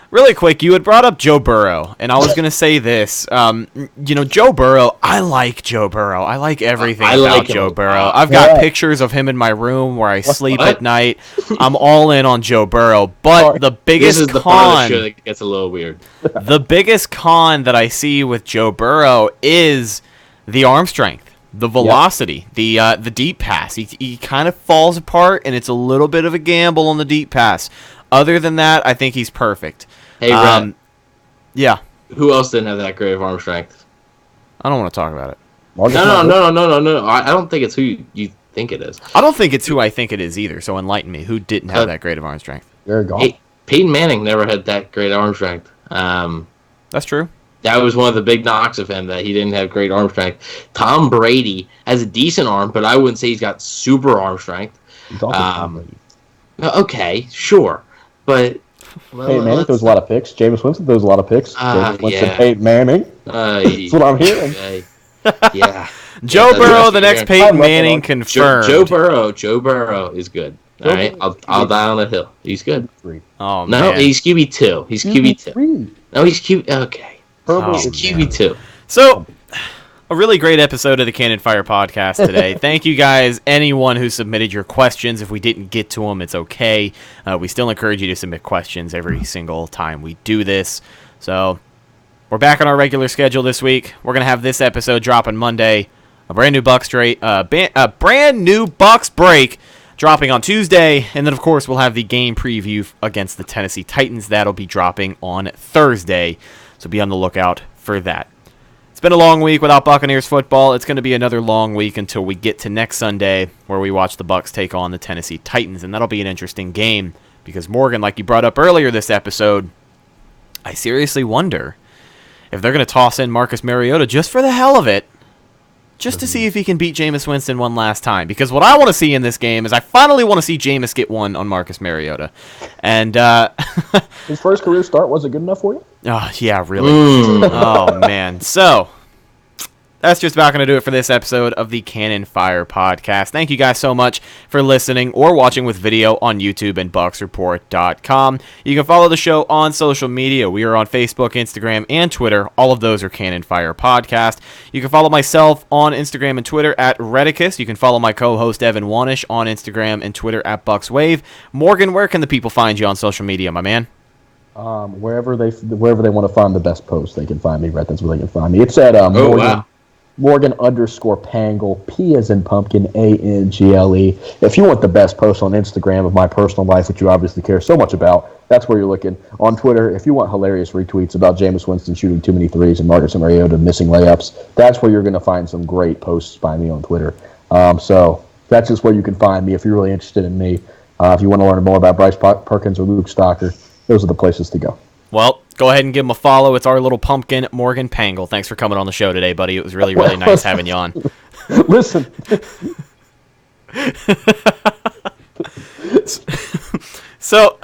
really quick, you had brought up Joe Burrow, and I was going to say this. Joe Burrow, I like Joe Burrow. I like everything about Joe Burrow. I've got pictures of him in my room where I sleep at night. I'm all in on Joe Burrow. But the biggest this is the part of the show that gets a little weird. The biggest con that I see with Joe Burrow is the arm strength, the velocity, the deep pass. He kind of falls apart, and it's a little bit of a gamble on the deep pass. Other than that, I think he's perfect. Hey, Rhett. Yeah. Who else didn't have that great of arm strength? I don't want to talk about it. No. I don't think it's who you think it is. I don't think it's who I think it is either, so enlighten me. Who didn't have that great of arm strength? Jared Goff. Peyton Manning never had that great arm strength. That's true. That was one of the big knocks of him, that he didn't have great arm strength. Tom Brady has a decent arm, but I wouldn't say he's got super arm strength. Okay, sure. But Peyton Manning throws a lot of picks. Jameis Winston throws a lot of picks. Jameis Winston, Peyton Manning. That's what I'm hearing. Yeah. Joe Burrow, the next Peyton Manning confirmed. Joe Burrow is good. All right, I'll die on a hill. He's good. Oh, No, man. he's QB2. He's QB2. No, he's QB. Okay. Herbert He's is QB2. So, a really great episode of the Cannon Fire podcast today. Thank you guys, anyone who submitted your questions. If we didn't get to them, it's okay. We still encourage you to submit questions every single time we do this. So, we're back on our regular schedule this week. We're going to have this episode drop on Monday. A brand new Bucks break dropping on Tuesday, and then of course we'll have the game preview against the Tennessee Titans. That'll be dropping on Thursday, so be on the lookout for that. It's been a long week without Buccaneers football. It's going to be another long week until we get to next Sunday, where we watch the Bucks take on the Tennessee Titans, and that'll be an interesting game because Morgan, like you brought up earlier this episode, I seriously wonder if they're going to toss in Marcus Mariota just for the hell of it, just to see if he can beat Jameis Winston one last time. Because what I want to see in this game is I finally want to see Jameis get one on Marcus Mariota. And His first career start wasn't good enough for you? oh, yeah, really. Oh, man. So, that's just about going to do it for this episode of the Cannon Fire podcast. Thank you guys so much for listening or watching with video on YouTube and BucksReport.com. You can follow the show on social media. We are on Facebook, Instagram, and Twitter. All of those are Cannon Fire Podcast. You can follow myself on Instagram and Twitter at Redicus. You can follow my co-host Evan Wanish on Instagram and Twitter at BucksWave. Morgan, where can the people find you on social media, my man? Wherever they want to find the best post, they can find me. Right, that's where they can find me. It's at Morgan_Pangle, P as in pumpkin, ANGLE. If you want the best post on Instagram of my personal life, which you obviously care so much about, that's where you're looking. On Twitter, if you want hilarious retweets about Jameis Winston shooting too many threes and Marcus Mariota missing layups, that's where you're going to find some great posts by me on Twitter. So that's just where you can find me if you're really interested in me. If you want to learn more about Bryce Perkins or Luke Stocker, those are the places to go. Well, go ahead and give him a follow. It's our little pumpkin, Morgan Pangle. Thanks for coming on the show today, buddy. It was really, really nice having you on. Listen. So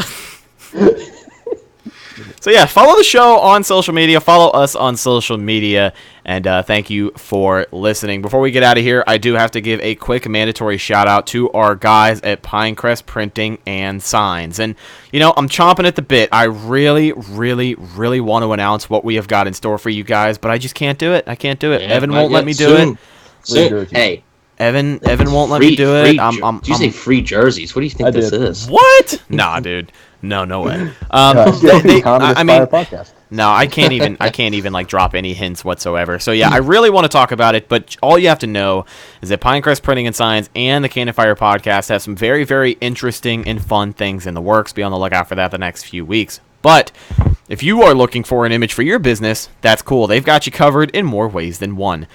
yeah, follow the show on social media. Follow us on social media. And thank you for listening. Before we get out of here, I do have to give a quick mandatory shout out to our guys at Pinecrest Printing and Signs. And, you know, I'm chomping at the bit. I really, really, really want to announce what we have got in store for you guys, but I just can't do it. I can't do it. Yeah, Evan won't let me do it. Soon. Hey. Evan won't let me do it. Did you say free jerseys? What do you think this is? What? Nah, dude. No way. No, I can't even like drop any hints whatsoever. So yeah, I really want to talk about it, but all you have to know is that Pinecrest Printing and Signs and the Cannon Fire podcast have some very, very interesting and fun things in the works. Be on the lookout for that the next few weeks. But if you are looking for an image for your business, that's cool. They've got you covered in more ways than one.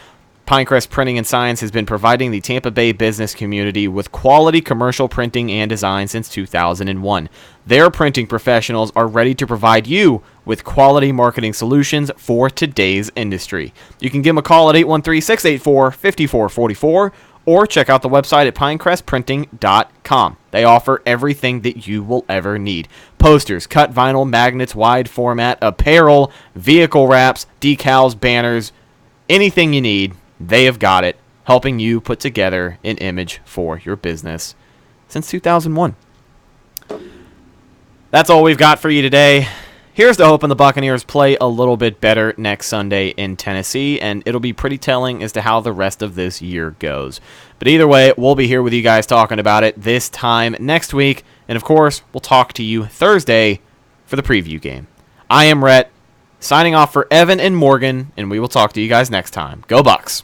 Pinecrest Printing and Signs has been providing the Tampa Bay business community with quality commercial printing and design since 2001. Their printing professionals are ready to provide you with quality marketing solutions for today's industry. You can give them a call at 813-684-5444 or check out the website at pinecrestprinting.com. They offer everything that you will ever need. Posters, cut vinyl, magnets, wide format, apparel, vehicle wraps, decals, banners, anything you need. They have got it, helping you put together an image for your business since 2001. That's all we've got for you today. Here's to hoping the Buccaneers play a little bit better next Sunday in Tennessee, and it'll be pretty telling as to how the rest of this year goes. But either way, we'll be here with you guys talking about it this time next week, and of course, we'll talk to you Thursday for the preview game. I am Rhett, signing off for Evan and Morgan, and we will talk to you guys next time. Go Bucks!